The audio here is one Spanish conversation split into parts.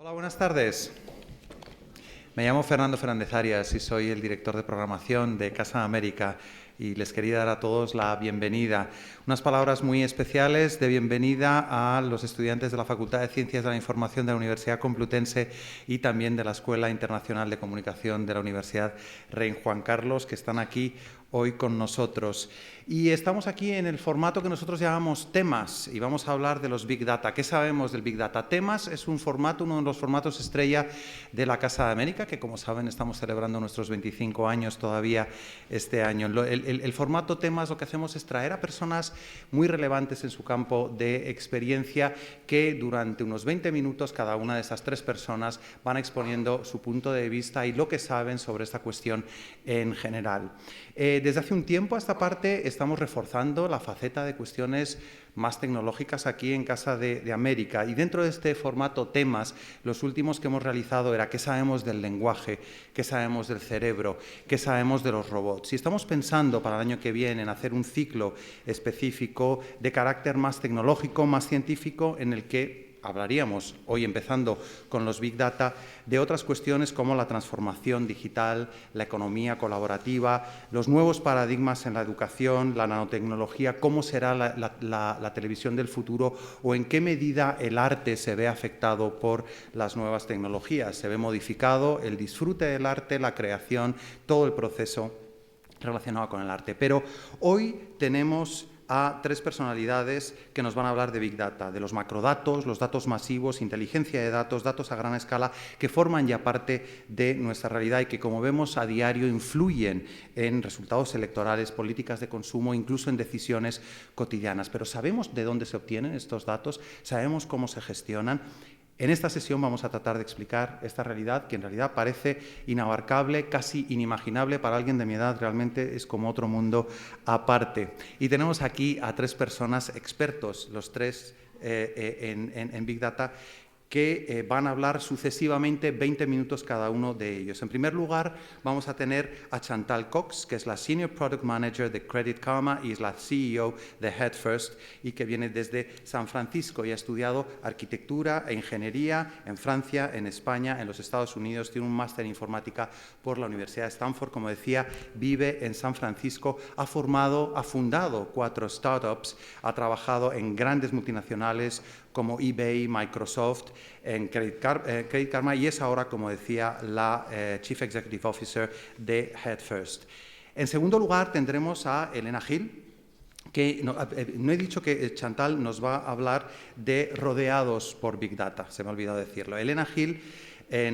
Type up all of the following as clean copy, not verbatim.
Hola, buenas tardes. Me llamo Fernando Fernández Arias y soy el director de programación de Casa América y les quería dar a todos la bienvenida. Unas palabras muy especiales de bienvenida a los estudiantes de la Facultad de Ciencias de la Información de la Universidad Complutense y también de la Escuela Internacional de Comunicación de la Universidad Rey Juan Carlos, que están aquí hoy con nosotros. Y estamos aquí en el formato que nosotros llamamos temas y vamos a hablar de los Big Data. ¿Qué sabemos del Big Data? Temas es un formato, uno de los formatos estrella de la Casa de América, que como saben estamos celebrando nuestros 25 años todavía este año. El formato temas lo que hacemos es traer a personas muy relevantes en su campo de experiencia que durante unos 20 minutos cada una de esas tres personas van exponiendo su punto de vista y lo que saben sobre esta cuestión en general. Desde hace un tiempo a esta parte estamos reforzando la faceta de cuestiones más tecnológicas aquí en Casa de América y dentro de este formato temas, los últimos que hemos realizado era qué sabemos del lenguaje, qué sabemos del cerebro, qué sabemos de los robots. Y estamos pensando para el año que viene en hacer un ciclo específico de carácter más tecnológico, más científico, en el que hablaríamos, hoy empezando con los Big Data, de otras cuestiones como la transformación digital, la economía colaborativa, los nuevos paradigmas en la educación, la nanotecnología, cómo será la televisión del futuro o en qué medida el arte se ve afectado por las nuevas tecnologías. Se ve modificado el disfrute del arte, la creación, todo el proceso relacionado con el arte. Pero hoy tenemos a tres personalidades que nos van a hablar de Big Data, de los macrodatos, los datos masivos, inteligencia de datos, datos a gran escala, que forman ya parte de nuestra realidad y que, como vemos a diario, influyen en resultados electorales, políticas de consumo, incluso en decisiones cotidianas. Pero ¿sabemos de dónde se obtienen estos datos? ¿Sabemos cómo se gestionan? En esta sesión vamos a tratar de explicar esta realidad que en realidad parece inabarcable, casi inimaginable para alguien de mi edad, realmente es como otro mundo aparte. Y tenemos aquí a tres personas expertos, los tres en Big Data, que van a hablar sucesivamente 20 minutos cada uno de ellos. En primer lugar, vamos a tener a Chantal Cox, que es la Senior Product Manager de Credit Karma y es la CEO de HeadFirst y que viene desde San Francisco y ha estudiado arquitectura e ingeniería en Francia, en España, en los Estados Unidos. Tiene un máster en informática por la Universidad de Stanford. Como decía, vive en San Francisco, ha fundado 4 startups, ha trabajado en grandes multinacionales como eBay, Microsoft, en Credit Karma y es ahora, como decía, la Chief Executive Officer de HeadFirst. En segundo lugar, tendremos a Elena Gil, que no he dicho que Chantal nos va a hablar de rodeados por Big Data, se me ha olvidado decirlo. Elena Gil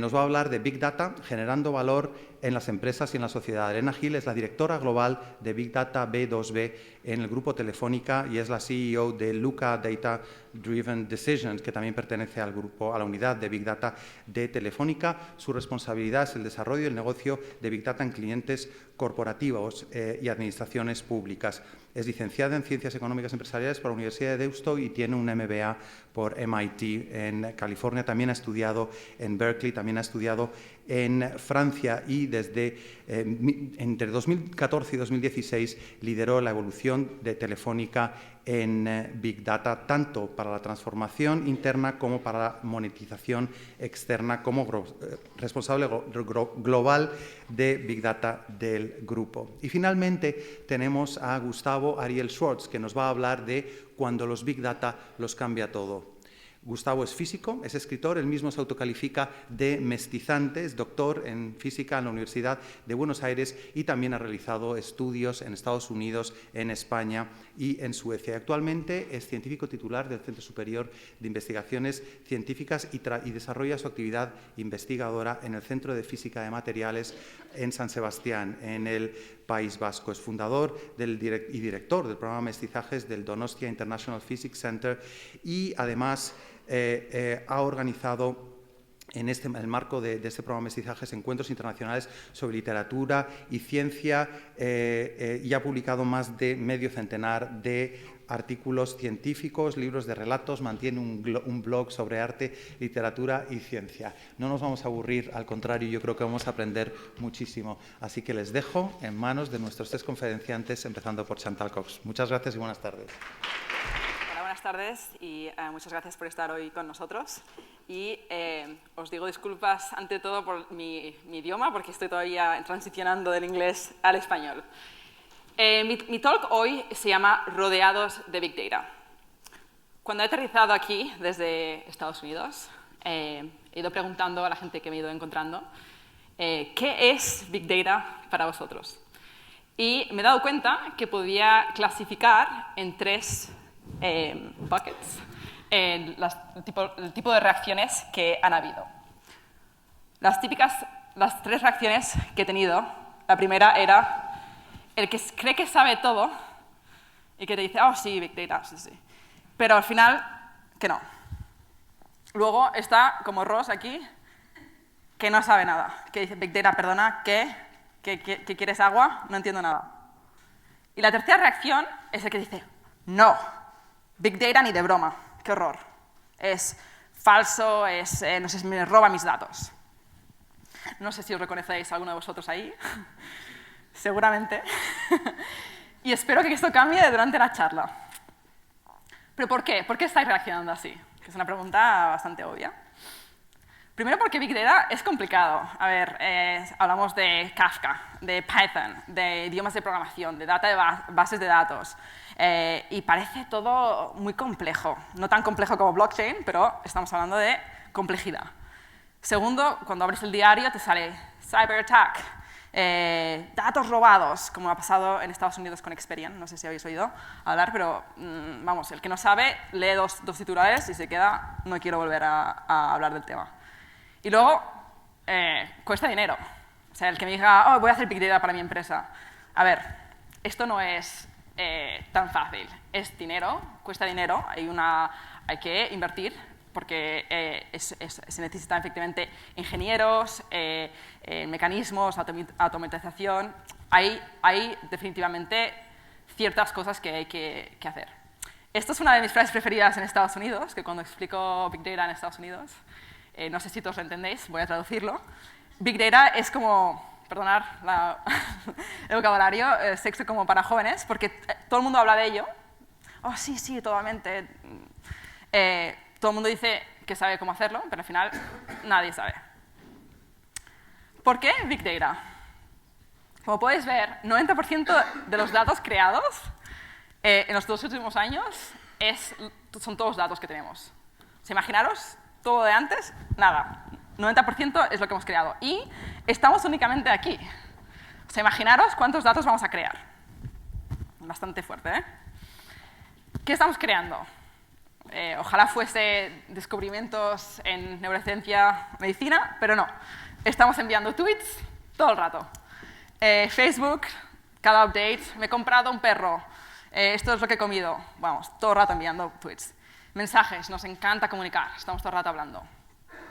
nos va a hablar de Big Data generando valor en las empresas y en la sociedad. Elena Gil es la directora global de Big Data B2B en el grupo Telefónica y es la CEO de Luca Data Driven Decisions, que también pertenece al grupo, a la unidad de Big Data de Telefónica. Su responsabilidad es el desarrollo y el negocio de Big Data en clientes corporativos y administraciones públicas. Es licenciada en Ciencias Económicas Empresariales por la Universidad de Deusto y tiene un MBA por MIT en California. También ha estudiado en Berkeley, también ha estudiado en Francia y desde entre 2014 y 2016 lideró la evolución de Telefónica en Big Data, tanto para la transformación interna como para la monetización externa, como responsable global de Big Data del grupo. Y finalmente tenemos a Gustavo Ariel Schwartz, que nos va a hablar de cuando los Big Data los cambia todo. Gustavo es físico, es escritor, él mismo se autocalifica de mestizante, es doctor en física en la Universidad de Buenos Aires y también ha realizado estudios en Estados Unidos, en España y en Suecia. Actualmente es científico titular del Centro Superior de Investigaciones Científicas y desarrolla su actividad investigadora en el Centro de Física de Materiales en San Sebastián, en el País Vasco. Es fundador y director del programa de mestizajes del Donostia International Physics Center y además ha organizado en el marco de este programa de mestizajes encuentros internacionales sobre literatura y ciencia y ha publicado más de medio centenar de artículos científicos, libros de relatos, mantiene un blog sobre arte, literatura y ciencia. No nos vamos a aburrir, al contrario, yo creo que vamos a aprender muchísimo. Así que les dejo en manos de nuestros tres conferenciantes, empezando por Chantal Cox. Muchas gracias y buenas tardes. Buenas tardes y muchas gracias por estar hoy con nosotros. y os digo disculpas ante todo por mi idioma, porque estoy todavía transicionando del inglés al español. Mi talk hoy se llama Rodeados de Big Data. Cuando he aterrizado aquí desde Estados Unidos, he ido preguntando a la gente que me he ido encontrando ¿qué es Big Data para vosotros? Y me he dado cuenta que podía clasificar en 3 buckets el tipo de reacciones que han habido. Las 3 reacciones que he tenido, la primera era el que cree que sabe todo y que te dice, oh, sí, Big Data, sí, sí. Pero al final, que no. Luego está, como Ross aquí, que no sabe nada. Que dice, Big Data, perdona, ¿qué? ¿Que quieres agua? No entiendo nada. Y la tercera reacción es el que dice, no, Big Data ni de broma. Qué horror. Es falso, no sé, me roba mis datos. No sé si os reconocéis a alguno de vosotros ahí. Seguramente. Y espero que esto cambie durante la charla. ¿Pero por qué? ¿Por qué estáis reaccionando así? Que es una pregunta bastante obvia. Primero porque Big Data es complicado. A ver, hablamos de Kafka, de Python, de idiomas de programación, de data de bases de datos. Y parece todo muy complejo. No tan complejo como blockchain, pero estamos hablando de complejidad. Segundo, cuando abres el diario te sale cyber attack, datos robados, como ha pasado en Estados Unidos con Experian. No sé si habéis oído hablar, pero vamos, el que no sabe lee dos titulares y se queda, no quiero volver a hablar del tema. Y luego, cuesta dinero. O sea, el que me diga, oh, voy a hacer Big Data para mi empresa. A ver, esto no es tan fácil. Es dinero, cuesta dinero, hay que invertir, porque se necesitan efectivamente ingenieros, mecanismos, automatización. Hay definitivamente ciertas cosas que hay que hacer. Esto es una de mis frases preferidas en Estados Unidos, que cuando explico Big Data en Estados Unidos, no sé si todos lo entendéis, voy a traducirlo. Big Data es como, perdonad el vocabulario, sexo como para jóvenes, porque todo el mundo habla de ello. Oh, sí, sí, totalmente. Todo el mundo dice que sabe cómo hacerlo, pero al final nadie sabe. ¿Por qué Big Data? Como podéis ver, 90% de los datos creados en los 2 últimos años son todos datos que tenemos. O sea, imaginaros todo de antes, nada. 90% es lo que hemos creado. Y estamos únicamente aquí. O sea, imaginaros cuántos datos vamos a crear. Bastante fuerte, ¿eh? ¿Qué estamos creando? Ojalá fuese descubrimientos en neurociencia, medicina, pero no. Estamos enviando tweets todo el rato. Facebook, cada update, me he comprado un perro, esto es lo que he comido. Vamos, todo el rato enviando tweets. Mensajes, nos encanta comunicar, estamos todo el rato hablando.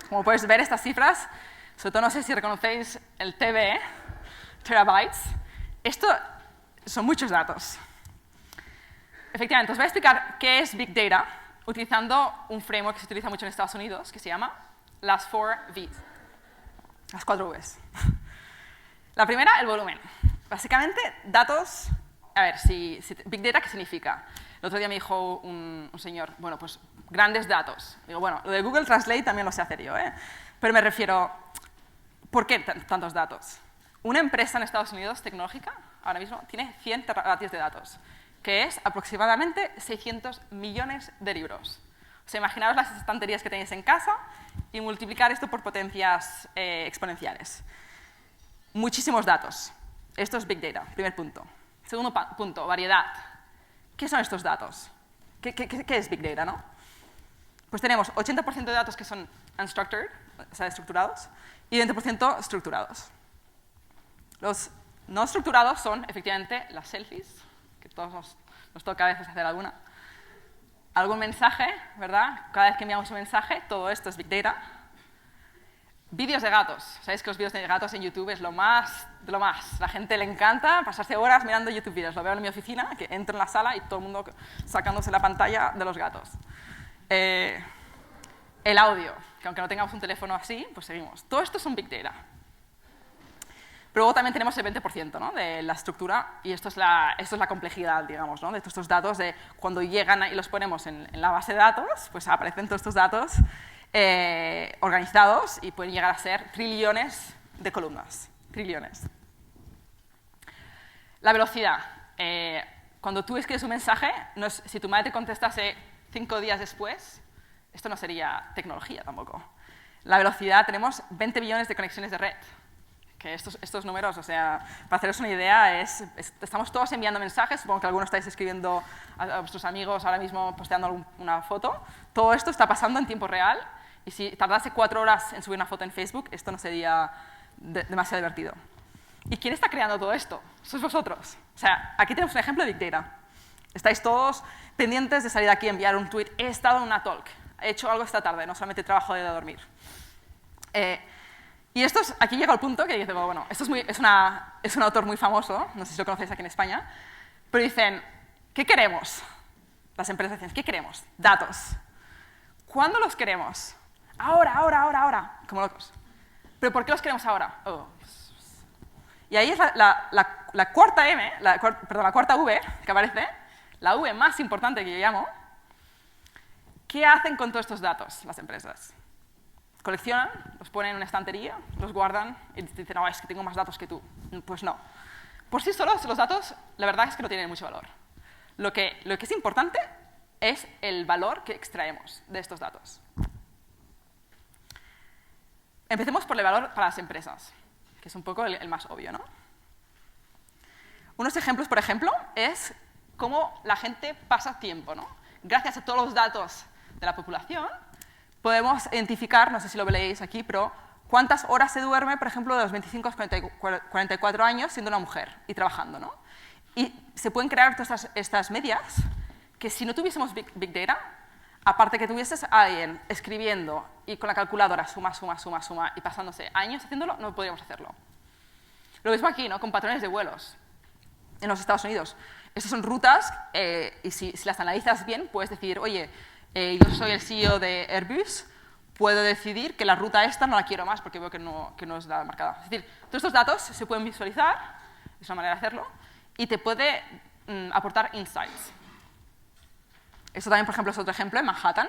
Como podéis ver, estas cifras, sobre todo no sé si reconocéis el TB, terabytes, esto son muchos datos. Efectivamente, os voy a explicar qué es Big Data utilizando un framework que se utiliza mucho en Estados Unidos, que se llama las 4 Vs, las 4 Vs. La primera, el volumen. Básicamente, datos. A ver, Big Data, ¿qué significa? El otro día me dijo un señor, bueno, pues grandes datos. Digo, bueno, lo de Google Translate también lo sé hacer yo, ¿eh? Pero me refiero, ¿por qué tantos datos? Una empresa en Estados Unidos tecnológica, ahora mismo, tiene 100 teravatios de datos, que es aproximadamente 600 millones de libros. O sea, imaginaos las estanterías que tenéis en casa y multiplicar esto por potencias exponenciales. Muchísimos datos. Esto es Big Data, primer punto. Segundo punto, variedad. ¿Qué son estos datos? ¿Qué es Big Data, no? Pues tenemos 80% de datos que son unstructured, o sea, estructurados, y 20% estructurados. Los no estructurados son, efectivamente, las selfies, que todos nos toca a veces hacer alguna. Algún mensaje, ¿verdad? Cada vez que enviamos un mensaje, todo esto es Big Data. Vídeos de gatos. Sabéis que los vídeos de gatos en YouTube es lo más de lo más. La gente le encanta pasarse horas mirando YouTube vídeos. Lo veo en mi oficina, que entro en la sala y todo el mundo sacándose la pantalla de los gatos. El audio, que aunque no tengamos un teléfono así, pues seguimos. Todo esto es un Big Data. Pero luego también tenemos el 20%, ¿no?, de la estructura, y esto es la complejidad, digamos, ¿no?, de todos estos datos, de cuando llegan y los ponemos en la base de datos, pues aparecen todos estos datos organizados y pueden llegar a ser trillones de columnas. Trillones. La velocidad. Cuando tú escribes un mensaje, si tu madre te contestase 5 días después, esto no sería tecnología tampoco. La velocidad, tenemos 20 billones de conexiones de red. Que estos números, o sea, para haceros una idea, estamos todos enviando mensajes, supongo que algunos estáis escribiendo a vuestros amigos ahora mismo, posteando una foto. Todo esto está pasando en tiempo real, y si tardase 4 horas en subir una foto en Facebook, esto no sería demasiado divertido. ¿Y quién está creando todo esto? Sois vosotros. O sea, aquí tenemos un ejemplo de Big Data. Estáis todos pendientes de salir de aquí, enviar un tweet. He estado en una talk, he hecho algo esta tarde, no solamente trabajo de dormir. Y aquí llega el punto que dice, bueno, esto es un autor muy famoso, no sé si lo conocéis aquí en España, pero dicen, ¿qué queremos? Las empresas dicen, ¿qué queremos? Datos. ¿Cuándo los queremos? Ahora, como locos. ¿Pero por qué los queremos ahora? Y ahí es la cuarta la cuarta V que aparece, la V más importante que yo llamo. ¿Qué hacen con todos estos datos las empresas? Coleccionan, los ponen en una estantería, los guardan y dicen, no, es que tengo más datos que tú. Pues no. Por sí solos, los datos, la verdad es que no tienen mucho valor. Lo que es importante es el valor que extraemos de estos datos. Empecemos por el valor para las empresas, que es un poco el más obvio, ¿no? Unos ejemplos, por ejemplo, es cómo la gente pasa tiempo, ¿no? Gracias a todos los datos de la población, podemos identificar, no sé si lo veis aquí, pero cuántas horas se duerme, por ejemplo, de los 25 a los 44 años siendo una mujer y trabajando, ¿no? Y se pueden crear todas estas medias que si no tuviésemos Big Data, aparte que tuvieses a alguien escribiendo y con la calculadora suma y pasándose años haciéndolo, no podríamos hacerlo. Lo mismo aquí, ¿no? Con patrones de vuelos en los Estados Unidos. Estas son rutas y si las analizas bien, puedes decir, oye, yo soy el CEO de Airbus, puedo decidir que la ruta esta no la quiero más porque veo que no es la marcada. Es decir, todos estos datos se pueden visualizar, es una manera de hacerlo, y te puede aportar insights. Esto también, por ejemplo, es otro ejemplo en Manhattan.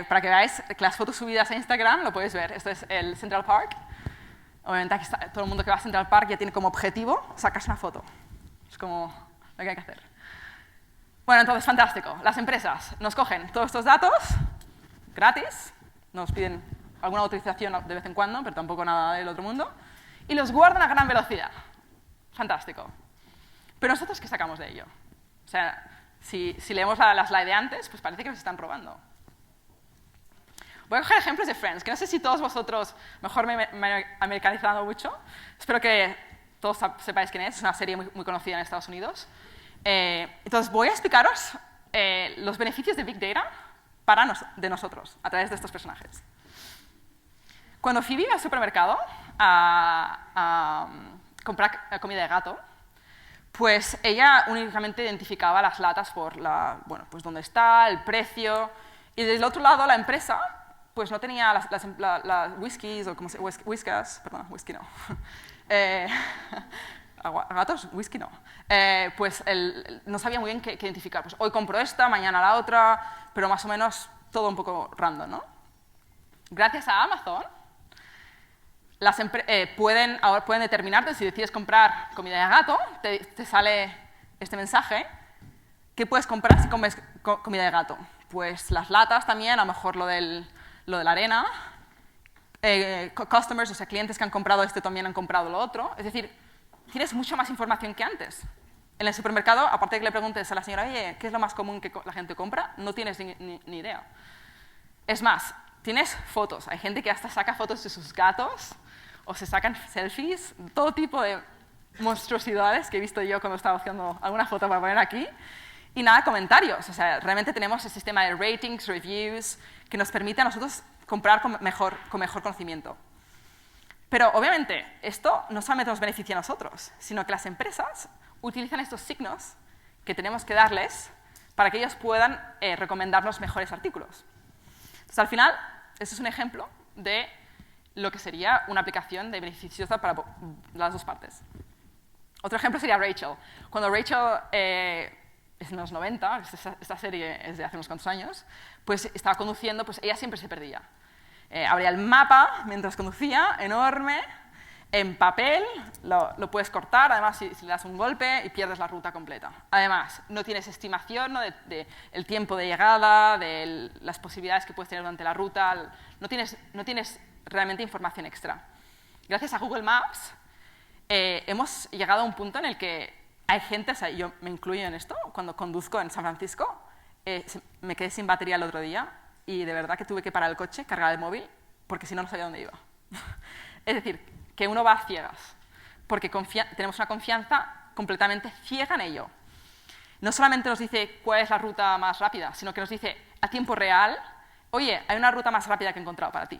Para que veáis que las fotos subidas a Instagram, lo podéis ver. Esto es el Central Park. Obviamente aquí todo el mundo que va a Central Park ya tiene como objetivo sacarse una foto. Es como lo que hay que hacer. Bueno, entonces, fantástico. Las empresas nos cogen todos estos datos gratis, nos piden alguna autorización de vez en cuando, pero tampoco nada del otro mundo, y los guardan a gran velocidad. Fantástico. Pero nosotros, ¿qué sacamos de ello? O sea, si leemos la slide de antes, pues parece que nos están robando. Voy a coger ejemplos de Friends, que no sé si todos vosotros, mejor me he americanizado mucho. Espero que todos sepáis quién es una serie muy conocida en Estados Unidos. Entonces, voy a explicaros los beneficios de Big Data de nosotros, a través de estos personajes. Cuando Phoebe iba al supermercado a comprar comida de gato, pues ella únicamente identificaba las latas por pues dónde está, el precio, y del otro lado la empresa pues no tenía las whiskies, o como se whiskas, perdón, whisky no. Gatos, whisky no. Pues no sabía muy bien qué identificar. Pues hoy compro esta, mañana la otra, pero más o menos todo un poco random, ¿no? Gracias a Amazon, ahora pueden determinarte, si decides comprar comida de gato, te sale este mensaje, ¿qué puedes comprar si comes comida de gato? Pues las latas también, a lo mejor lo de la arena, customers, o sea, clientes que han comprado esto también han comprado lo otro, es decir, tienes mucha más información que antes. En el supermercado, aparte de que le preguntes a la señora, oye, ¿qué es lo más común que la gente compra? No tienes ni idea. Es más, tienes fotos. Hay gente que hasta saca fotos de sus gatos o se sacan selfies, todo tipo de monstruosidades que he visto yo cuando estaba haciendo alguna foto para poner aquí. Y nada, comentarios. O sea, realmente tenemos el sistema de ratings, reviews, que nos permite a nosotros comprar con mejor conocimiento. Pero, obviamente, esto no solamente nos beneficia a nosotros, sino que las empresas utilizan estos signos que tenemos que darles para que ellos puedan recomendarnos mejores artículos. Entonces, al final, este es un ejemplo de lo que sería una aplicación de beneficiosa para las dos partes. Otro ejemplo sería Rachel. Cuando Rachel, es en los 90, esta serie es de hace unos cuantos años, pues estaba conduciendo, pues ella siempre se perdía. Abría el mapa mientras conducía, enorme, en papel, lo puedes cortar, además si le das un golpe y pierdes la ruta completa. Además, no tienes estimación, ¿no? del tiempo de llegada, de las posibilidades que puedes tener durante la ruta, no tienes realmente información extra. Gracias a Google Maps hemos llegado a un punto en el que hay gente, o sea, yo me incluyo en esto, cuando conduzco en San Francisco, me quedé sin batería el otro día y de verdad que tuve que parar el coche, cargar el móvil, porque si no, no sabía dónde iba. Es decir, que uno va a ciegas, porque tenemos una confianza completamente ciega en ello. No solamente nos dice cuál es la ruta más rápida, sino que nos dice a tiempo real, oye, hay una ruta más rápida que he encontrado para ti.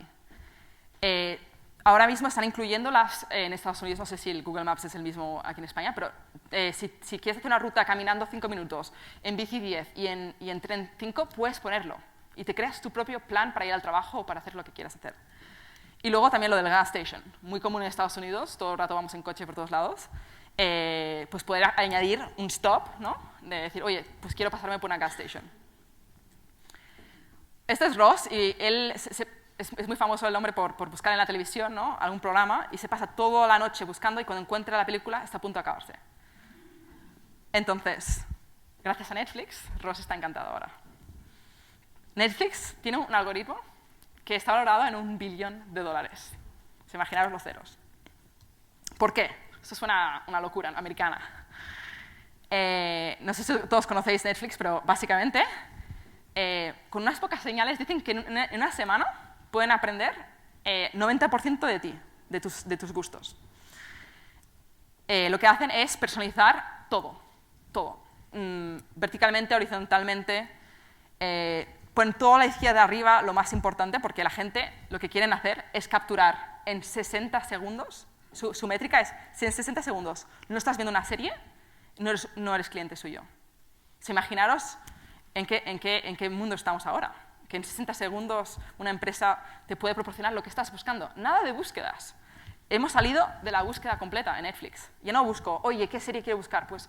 Ahora mismo están incluyéndolas en Estados Unidos, no sé si el Google Maps es el mismo aquí en España, pero si quieres hacer una ruta caminando 5 minutos, en bici 10 y en tren 5, puedes ponerlo. Y te creas tu propio plan para ir al trabajo o para hacer lo que quieras hacer. Y luego también lo del gas station, muy común en Estados Unidos, todo el rato vamos en coche por todos lados, pues poder añadir un stop, ¿no? De decir, oye, pues quiero pasarme por una gas station. Este es Ross y él es muy famoso el hombre por buscar en la televisión, ¿no? Algún programa y se pasa toda la noche buscando y cuando encuentra la película está a punto de acabarse. Entonces, gracias a Netflix, Ross está encantado ahora. Netflix tiene un algoritmo que está valorado en $1 billón. Se imaginaros los ceros. ¿Por qué? Esto suena una locura americana. No sé si todos conocéis Netflix, pero básicamente, con unas pocas señales, dicen que en una semana pueden aprender 90% de ti, de tus gustos. Lo que hacen es personalizar todo, verticalmente, horizontalmente, ponen toda a la izquierda arriba lo más importante, porque la gente lo que quieren hacer es capturar en 60 segundos, su métrica es, si en 60 segundos no estás viendo una serie, no eres cliente suyo. Imaginaros en qué mundo estamos ahora, que en 60 segundos una empresa te puede proporcionar lo que estás buscando. Nada de búsquedas. Hemos salido de la búsqueda completa en Netflix. Ya no busco, oye, ¿qué serie quiero buscar? Pues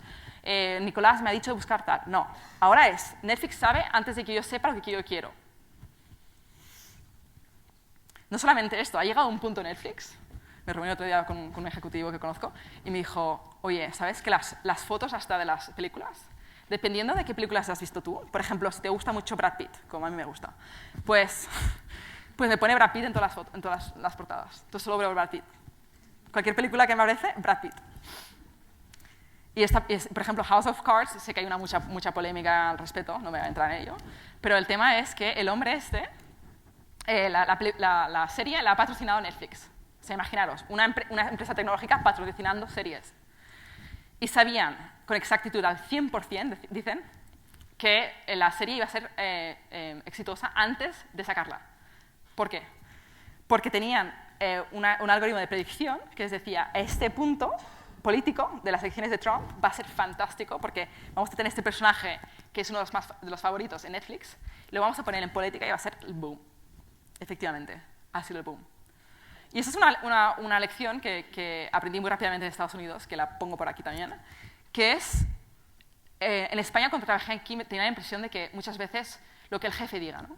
Nicolás me ha dicho de buscar tal. No, ahora es, Netflix sabe antes de que yo sepa lo que yo quiero. No solamente esto, ha llegado un punto Netflix, me reuní otro día con un ejecutivo que conozco, y me dijo, oye, ¿sabes que las fotos hasta de las películas, dependiendo de qué películas has visto tú, por ejemplo, si te gusta mucho Brad Pitt, como a mí me gusta, pues me pone Brad Pitt en todas las portadas. Entonces solo veo Brad Pitt. Cualquier película que me aparece, Brad Pitt. Y por ejemplo, House of Cards, sé que hay mucha polémica al respecto, no me voy a entrar en ello, pero el tema es que el hombre la serie la ha patrocinado Netflix. O sea, imaginaros, una empresa tecnológica patrocinando series. Y sabían con exactitud al 100%, dicen, que la serie iba a ser exitosa antes de sacarla. ¿Por qué? Porque tenían un algoritmo de predicción que les decía, a este punto político de las elecciones de Trump va a ser fantástico porque vamos a tener este personaje que es uno de los favoritos en Netflix, y lo vamos a poner en política y va a ser el boom. Efectivamente, ha sido el boom. Y esa es una lección que aprendí muy rápidamente en Estados Unidos, que la pongo por aquí también, que es, en España cuando trabajé aquí tenía la impresión de que muchas veces lo que el jefe diga, ¿no?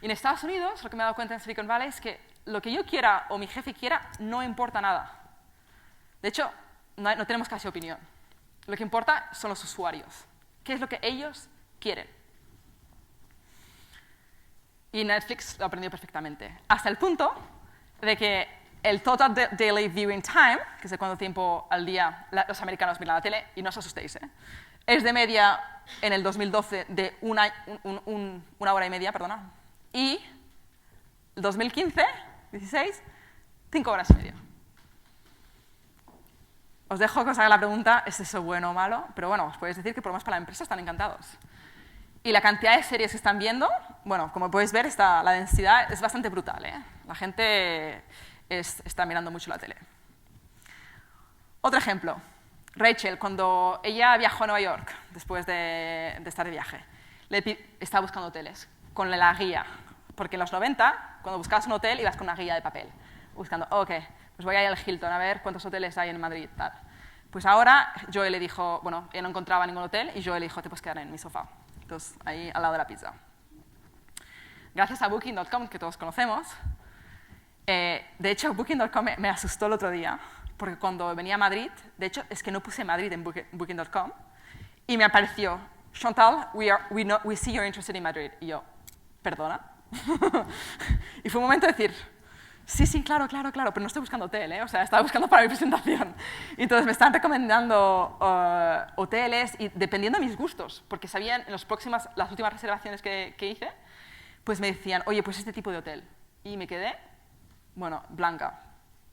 Y en Estados Unidos, lo que me he dado cuenta en Silicon Valley es que lo que yo quiera o mi jefe quiera no importa nada. De hecho, no tenemos casi opinión. Lo que importa son los usuarios. ¿Qué es lo que ellos quieren? Y Netflix lo aprendió perfectamente. Hasta el punto de que el Total Daily Viewing Time, que es de cuánto tiempo al día los americanos miran la tele, y no os asustéis, es de media en el 2012 de una hora y media, perdona, y el 2015, 16, 5 horas y media. Os dejo que os haga la pregunta, ¿es eso bueno o malo? Pero bueno, os podéis decir que por lo menos para la empresa están encantados. Y la cantidad de series que están viendo, bueno, como podéis ver, la densidad es bastante brutal, ¿eh? La gente está mirando mucho la tele. Otro ejemplo, Rachel, cuando ella viajó a Nueva York, después de estar de viaje, estaba buscando hoteles, con la guía, porque en los 90, cuando buscabas un hotel, ibas con una guía de papel, buscando, ok, pues voy a ir al Hilton a ver cuántos hoteles hay en Madrid, tal. Pues ahora Joel le dijo, bueno, ella no encontraba ningún hotel, y Joel le dijo, te puedes quedar en mi sofá. Entonces, ahí al lado de la pizza. Gracias a Booking.com, que todos conocemos, De hecho, Booking.com me asustó el otro día, porque cuando venía a Madrid, de hecho, es que no puse Madrid en Booking.com, y me apareció, Chantal, we see you're interested in Madrid. Y yo, ¿perdona? Y fue un momento de decir, sí, claro, pero no estoy buscando hotel, ¿eh? O sea, estaba buscando para mi presentación. Y entonces me estaban recomendando hoteles, y dependiendo de mis gustos, porque sabían en las últimas reservaciones que hice, pues me decían, oye, pues este tipo de hotel. Y me quedé, bueno, blanca.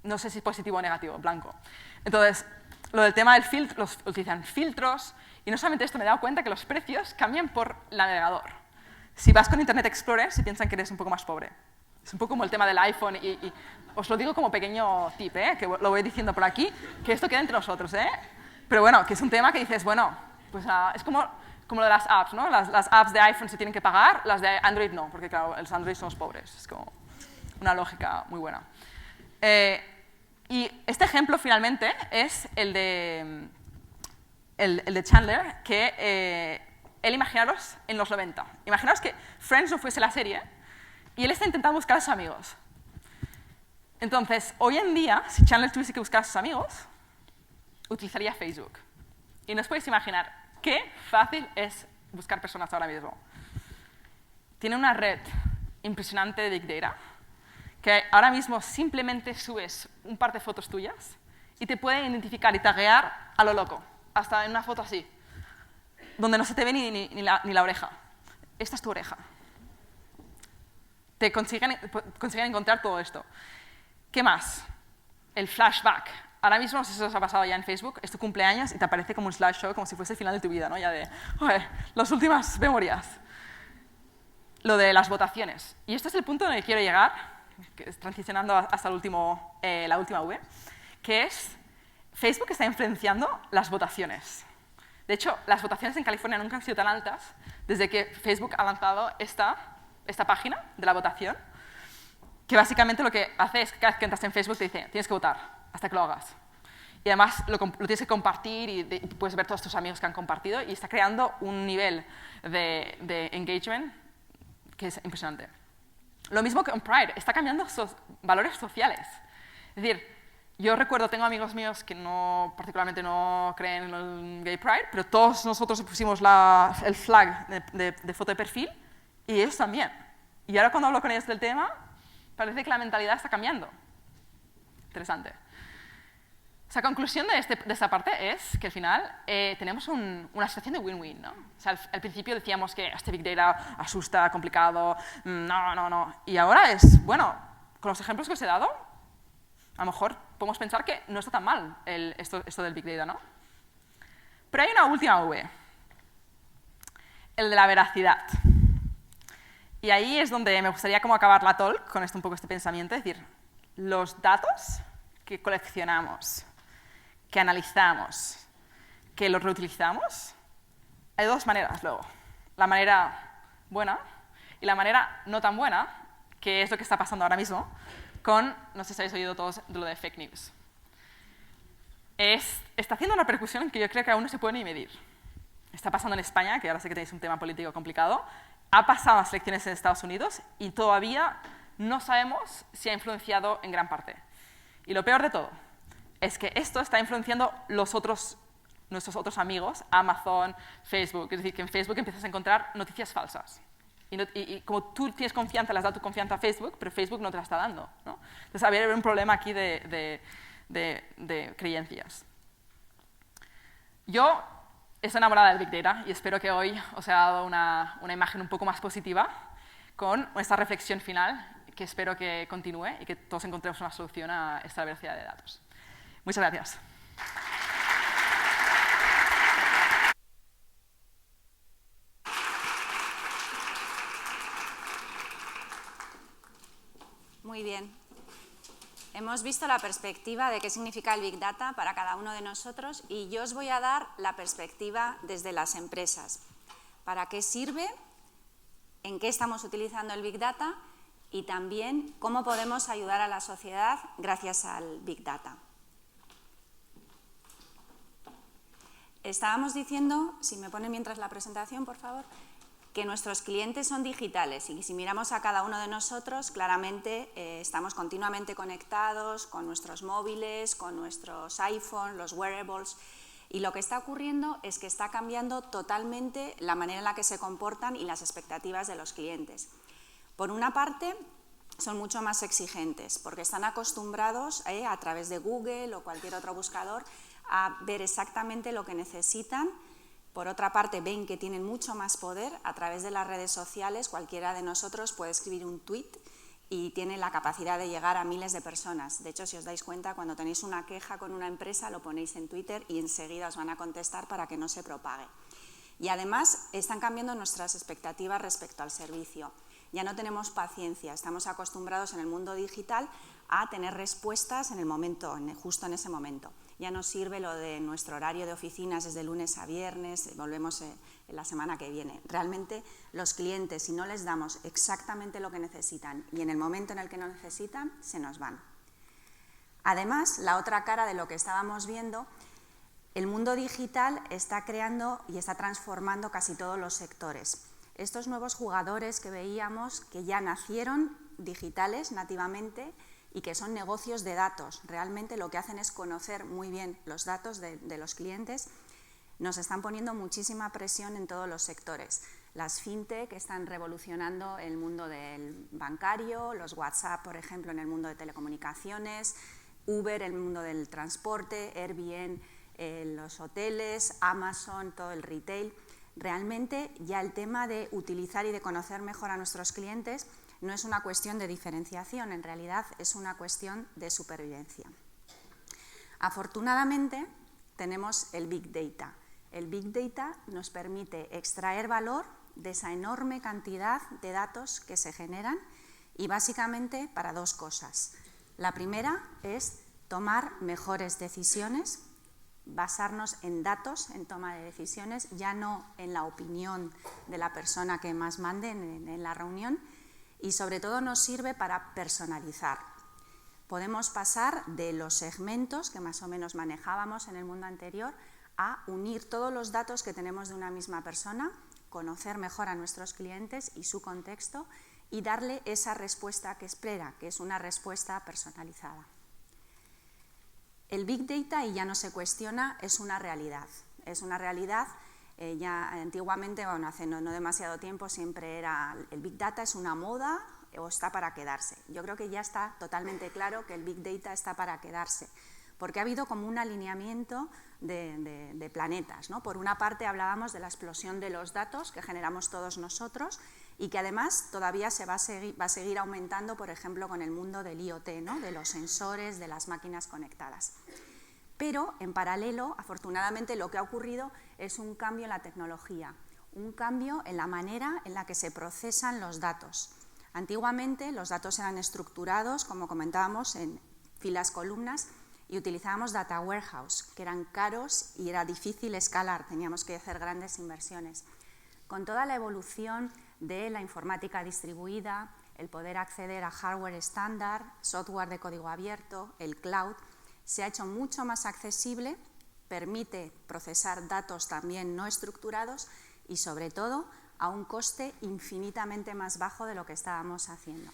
No sé si positivo o negativo, blanco. Entonces, lo del tema del filtro, utilizan filtros, y no solamente esto, me he dado cuenta que los precios cambian por navegador. Si vas con Internet Explorer, se piensan que eres un poco más pobre. Es un poco como el tema del iPhone, y os lo digo como pequeño tip, que lo voy diciendo por aquí, que esto queda entre nosotros, Pero bueno, que es un tema que dices, bueno, pues es como lo de las apps, ¿no? Las apps de iPhone se tienen que pagar, las de Android no, porque claro, los Android son los pobres. Es como una lógica muy buena. Y este ejemplo, finalmente, es el de Chandler, que él, imaginaros, en los 90. Imaginaros que Friends no fuese la serie, y él está intentando buscar a sus amigos. Entonces, hoy en día, si Chandler tuviese que buscar a sus amigos, utilizaría Facebook. Y no os podéis imaginar qué fácil es buscar personas ahora mismo. Tiene una red impresionante de Big Data, que ahora mismo simplemente subes un par de fotos tuyas y te pueden identificar y taguear a lo loco, hasta en una foto así, donde no se te ve ni la oreja. Esta es tu oreja. Te consiguen encontrar todo esto. ¿Qué más? El flashback. Ahora mismo, no sé si os ha pasado ya en Facebook, es tu cumpleaños y te aparece como un slideshow, como si fuese el final de tu vida, ¿no? Ya de, las últimas memorias. Lo de las votaciones. Y este es el punto en el que quiero llegar, que es transicionando hasta la última V, que es Facebook está influenciando las votaciones. De hecho, las votaciones en California nunca han sido tan altas desde que Facebook ha lanzado esta página de la votación, que básicamente lo que hace es que cada vez que entras en Facebook te dice, tienes que votar, hasta que lo hagas. Y además lo tienes que compartir y puedes ver todos tus amigos que han compartido, y está creando un nivel de engagement que es impresionante. Lo mismo que en Pride, está cambiando valores sociales. Es decir, yo recuerdo, tengo amigos míos que particularmente no creen en el Gay Pride, pero todos nosotros pusimos el flag de foto de perfil, y ellos también. Y ahora cuando hablo con ellos del tema, parece que la mentalidad está cambiando. Interesante. O sea, conclusión de esta parte es que al final tenemos una situación de win-win, ¿no? O sea, al principio decíamos que este Big Data asusta, complicado, no. Y ahora es, bueno, con los ejemplos que os he dado, a lo mejor podemos pensar que no está tan mal esto del Big Data, ¿no? Pero hay una última V, el de la veracidad. Y ahí es donde me gustaría como acabar la talk con un poco este pensamiento, es decir, los datos que coleccionamos, que analizamos, que los reutilizamos, hay dos maneras luego. La manera buena y la manera no tan buena, que es lo que está pasando ahora mismo con, no sé si habéis oído todos de lo de fake news. Está haciendo una repercusión que yo creo que aún no se puede ni medir. Está pasando en España, que ahora sé que tenéis un tema político complicado, ha pasado las elecciones en Estados Unidos y todavía no sabemos si ha influenciado en gran parte. Y lo peor de todo es que esto está influenciando nuestros otros amigos, Amazon, Facebook. Es decir, que en Facebook empiezas a encontrar noticias falsas. Y como tú tienes confianza, le has dado tu confianza a Facebook, pero Facebook no te la está dando, ¿no? Entonces, había un problema aquí de creencias. Yo estoy enamorada del Big Data y espero que hoy os haya dado una imagen un poco más positiva con esta reflexión final, que espero que continúe y que todos encontremos una solución a esta diversidad de datos. Muchas gracias. Muy bien. Hemos visto la perspectiva de qué significa el Big Data para cada uno de nosotros, y yo os voy a dar la perspectiva desde las empresas. ¿Para qué sirve? ¿En qué estamos utilizando el Big Data? Y también cómo podemos ayudar a la sociedad gracias al Big Data. Estábamos diciendo, si me pone mientras la presentación, por favor, que nuestros clientes son digitales y si miramos a cada uno de nosotros, claramente estamos continuamente conectados con nuestros móviles, con nuestros iPhones, los wearables, y lo que está ocurriendo es que está cambiando totalmente la manera en la que se comportan y las expectativas de los clientes. Por una parte, son mucho más exigentes porque están acostumbrados a través de Google o cualquier otro buscador a ver exactamente lo que necesitan. Por otra parte, ven que tienen mucho más poder a través de las redes sociales. Cualquiera de nosotros puede escribir un tweet y tiene la capacidad de llegar a miles de personas. De hecho, si os dais cuenta, cuando tenéis una queja con una empresa, lo ponéis en Twitter y enseguida os van a contestar para que no se propague. Y además, están cambiando nuestras expectativas respecto al servicio. Ya no tenemos paciencia, estamos acostumbrados en el mundo digital a tener respuestas en el momento, justo en ese momento. Ya nos sirve lo de nuestro horario de oficinas desde lunes a viernes, volvemos la semana que viene. Realmente los clientes, si no les damos exactamente lo que necesitan y en el momento en el que no necesitan, se nos van. Además, la otra cara de lo que estábamos viendo, el mundo digital está creando y está transformando casi todos los sectores. Estos nuevos jugadores que veíamos, que ya nacieron digitales nativamente, y que son negocios de datos. Realmente lo que hacen es conocer muy bien los datos de los clientes. Nos están poniendo muchísima presión en todos los sectores. Las fintech están revolucionando el mundo del bancario, los WhatsApp, por ejemplo, en el mundo de telecomunicaciones, Uber, en el mundo del transporte, Airbnb, los hoteles, Amazon, todo el retail. Realmente ya el tema de utilizar y de conocer mejor a nuestros clientes no es una cuestión de diferenciación, en realidad es una cuestión de supervivencia. Afortunadamente tenemos el Big Data. El Big Data nos permite extraer valor de esa enorme cantidad de datos que se generan y básicamente para dos cosas. La primera es tomar mejores decisiones, basarnos en datos en toma de decisiones, ya no en la opinión de la persona que más mande en la reunión, y sobre todo nos sirve para personalizar. Podemos pasar de los segmentos que más o menos manejábamos en el mundo anterior a unir todos los datos que tenemos de una misma persona, conocer mejor a nuestros clientes y su contexto y darle esa respuesta que espera, que es una respuesta personalizada. El Big Data, y ya no se cuestiona, es una realidad. Es una realidad. Ya antiguamente, bueno, hace no demasiado tiempo, siempre era el Big Data es una moda o está para quedarse. Yo creo que ya está totalmente claro que el Big Data está para quedarse, porque ha habido como un alineamiento de planetas, ¿no? Por una parte hablábamos de la explosión de los datos que generamos todos nosotros y que además todavía va a seguir aumentando, por ejemplo, con el mundo del IoT, ¿no? De los sensores, de las máquinas conectadas. Pero, en paralelo, afortunadamente, lo que ha ocurrido es un cambio en la tecnología, un cambio en la manera en la que se procesan los datos. Antiguamente, los datos eran estructurados, como comentábamos, en filas, columnas, y utilizábamos data warehouse, que eran caros y era difícil escalar, teníamos que hacer grandes inversiones. Con toda la evolución de la informática distribuida, el poder acceder a hardware estándar, software de código abierto, el cloud, se ha hecho mucho más accesible, permite procesar datos también no estructurados y, sobre todo, a un coste infinitamente más bajo de lo que estábamos haciendo.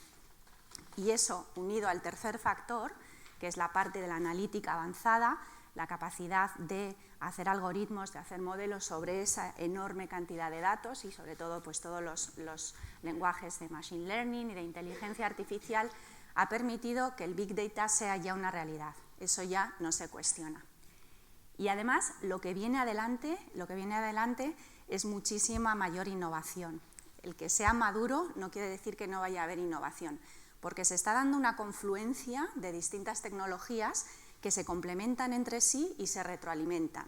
Y eso, unido al tercer factor, que es la parte de la analítica avanzada, la capacidad de hacer algoritmos, de hacer modelos sobre esa enorme cantidad de datos y, sobre todo, pues todos los lenguajes de machine learning y de inteligencia artificial, ha permitido que el Big Data sea ya una realidad. Eso ya no se cuestiona. Y además, lo que viene adelante es muchísima mayor innovación. El que sea maduro no quiere decir que no vaya a haber innovación, porque se está dando una confluencia de distintas tecnologías que se complementan entre sí y se retroalimentan.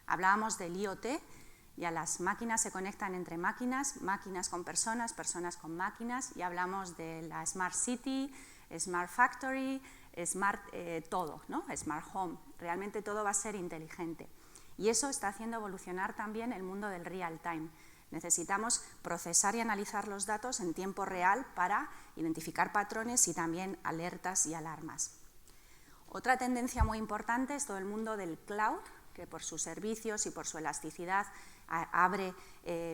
Hablábamos del IoT, ya las máquinas se conectan entre máquinas, máquinas con personas, personas con máquinas, y hablamos de la Smart City, Smart Factory, Smart todo, ¿no? Smart Home. Realmente todo va a ser inteligente. Y eso está haciendo evolucionar también el mundo del real time. Necesitamos procesar y analizar los datos en tiempo real para identificar patrones y también alertas y alarmas. Otra tendencia muy importante es todo el mundo del cloud, que por sus servicios y por su elasticidad abre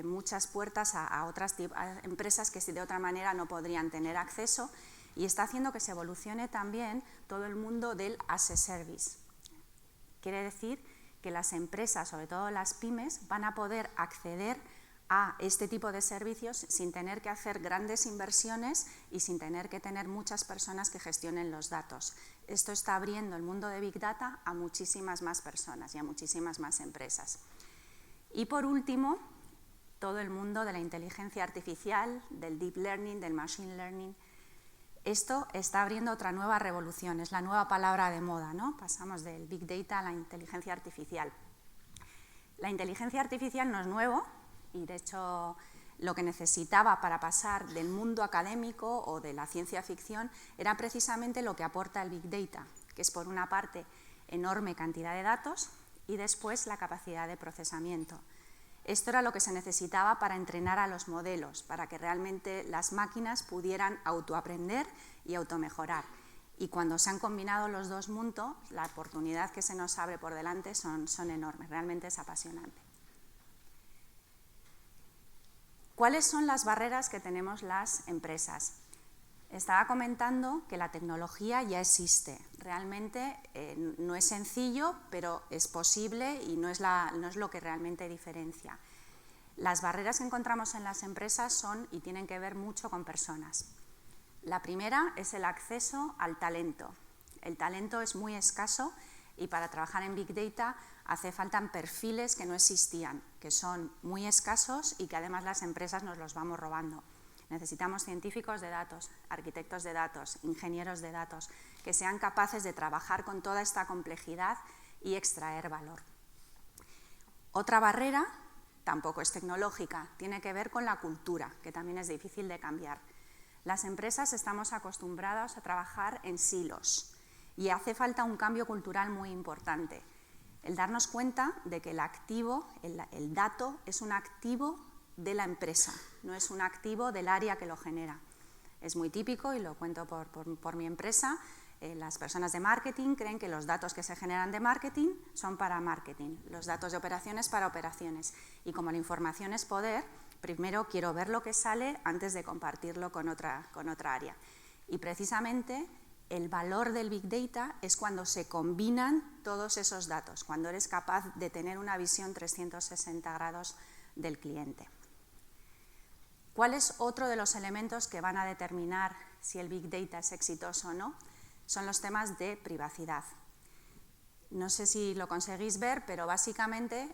muchas puertas a otras empresas que de otra manera no podrían tener acceso, y está haciendo que se evolucione también todo el mundo del as a service. Quiere decir que las empresas, sobre todo las pymes, van a poder acceder a este tipo de servicios sin tener que hacer grandes inversiones y sin tener que tener muchas personas que gestionen los datos. Esto está abriendo el mundo de Big Data a muchísimas más personas y a muchísimas más empresas. Y por último, todo el mundo de la inteligencia artificial, del deep learning, del machine learning. Esto está abriendo otra nueva revolución, es la nueva palabra de moda, ¿no? Pasamos del Big Data a la inteligencia artificial. La inteligencia artificial no es nuevo y, de hecho, lo que necesitaba para pasar del mundo académico o de la ciencia ficción era precisamente lo que aporta el Big Data, que es, por una parte, enorme cantidad de datos y después la capacidad de procesamiento. Esto era lo que se necesitaba para entrenar a los modelos, para que realmente las máquinas pudieran autoaprender y automejorar. Y cuando se han combinado los dos mundos, la oportunidad que se nos abre por delante son enormes, realmente es apasionante. ¿Cuáles son las barreras que tenemos las empresas? Estaba comentando que la tecnología ya existe. Realmente no es sencillo, pero es posible y no es lo que realmente diferencia. Las barreras que encontramos en las empresas son y tienen que ver mucho con personas. La primera es el acceso al talento. El talento es muy escaso y para trabajar en Big Data hace falta perfiles que no existían, que son muy escasos y que además las empresas nos los vamos robando. Necesitamos científicos de datos, arquitectos de datos, ingenieros de datos, que sean capaces de trabajar con toda esta complejidad y extraer valor. Otra barrera, tampoco es tecnológica, tiene que ver con la cultura, que también es difícil de cambiar. Las empresas estamos acostumbrados a trabajar en silos y hace falta un cambio cultural muy importante. El darnos cuenta de que el activo, el dato, es un activo de la empresa, no es un activo del área que lo genera. Es muy típico, y lo cuento por mi empresa, las personas de marketing creen que los datos que se generan de marketing son para marketing, los datos de operaciones para operaciones. Y como la información es poder, primero quiero ver lo que sale antes de compartirlo con otra área. Y precisamente el valor del Big Data es cuando se combinan todos esos datos, cuando eres capaz de tener una visión 360 grados del cliente. ¿Cuál es otro de los elementos que van a determinar si el Big Data es exitoso o no? Son los temas de privacidad. No sé si lo conseguís ver, pero básicamente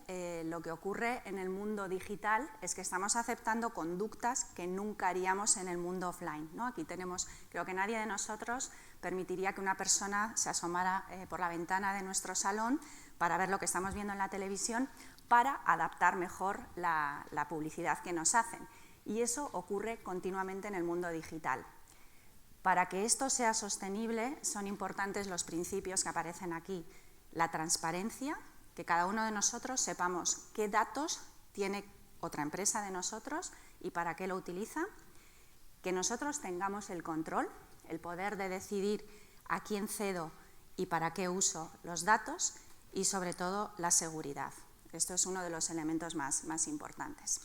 lo que ocurre en el mundo digital es que estamos aceptando conductas que nunca haríamos en el mundo offline, ¿no? Aquí tenemos, creo que nadie de nosotros permitiría que una persona se asomara por la ventana de nuestro salón para ver lo que estamos viendo en la televisión, para adaptar mejor la publicidad que nos hacen. Y eso ocurre continuamente en el mundo digital. Para que esto sea sostenible, son importantes los principios que aparecen aquí. La transparencia, que cada uno de nosotros sepamos qué datos tiene otra empresa de nosotros y para qué lo utiliza. Que nosotros tengamos el control, el poder de decidir a quién cedo y para qué uso los datos. Y sobre todo, la seguridad. Esto es uno de los elementos más importantes.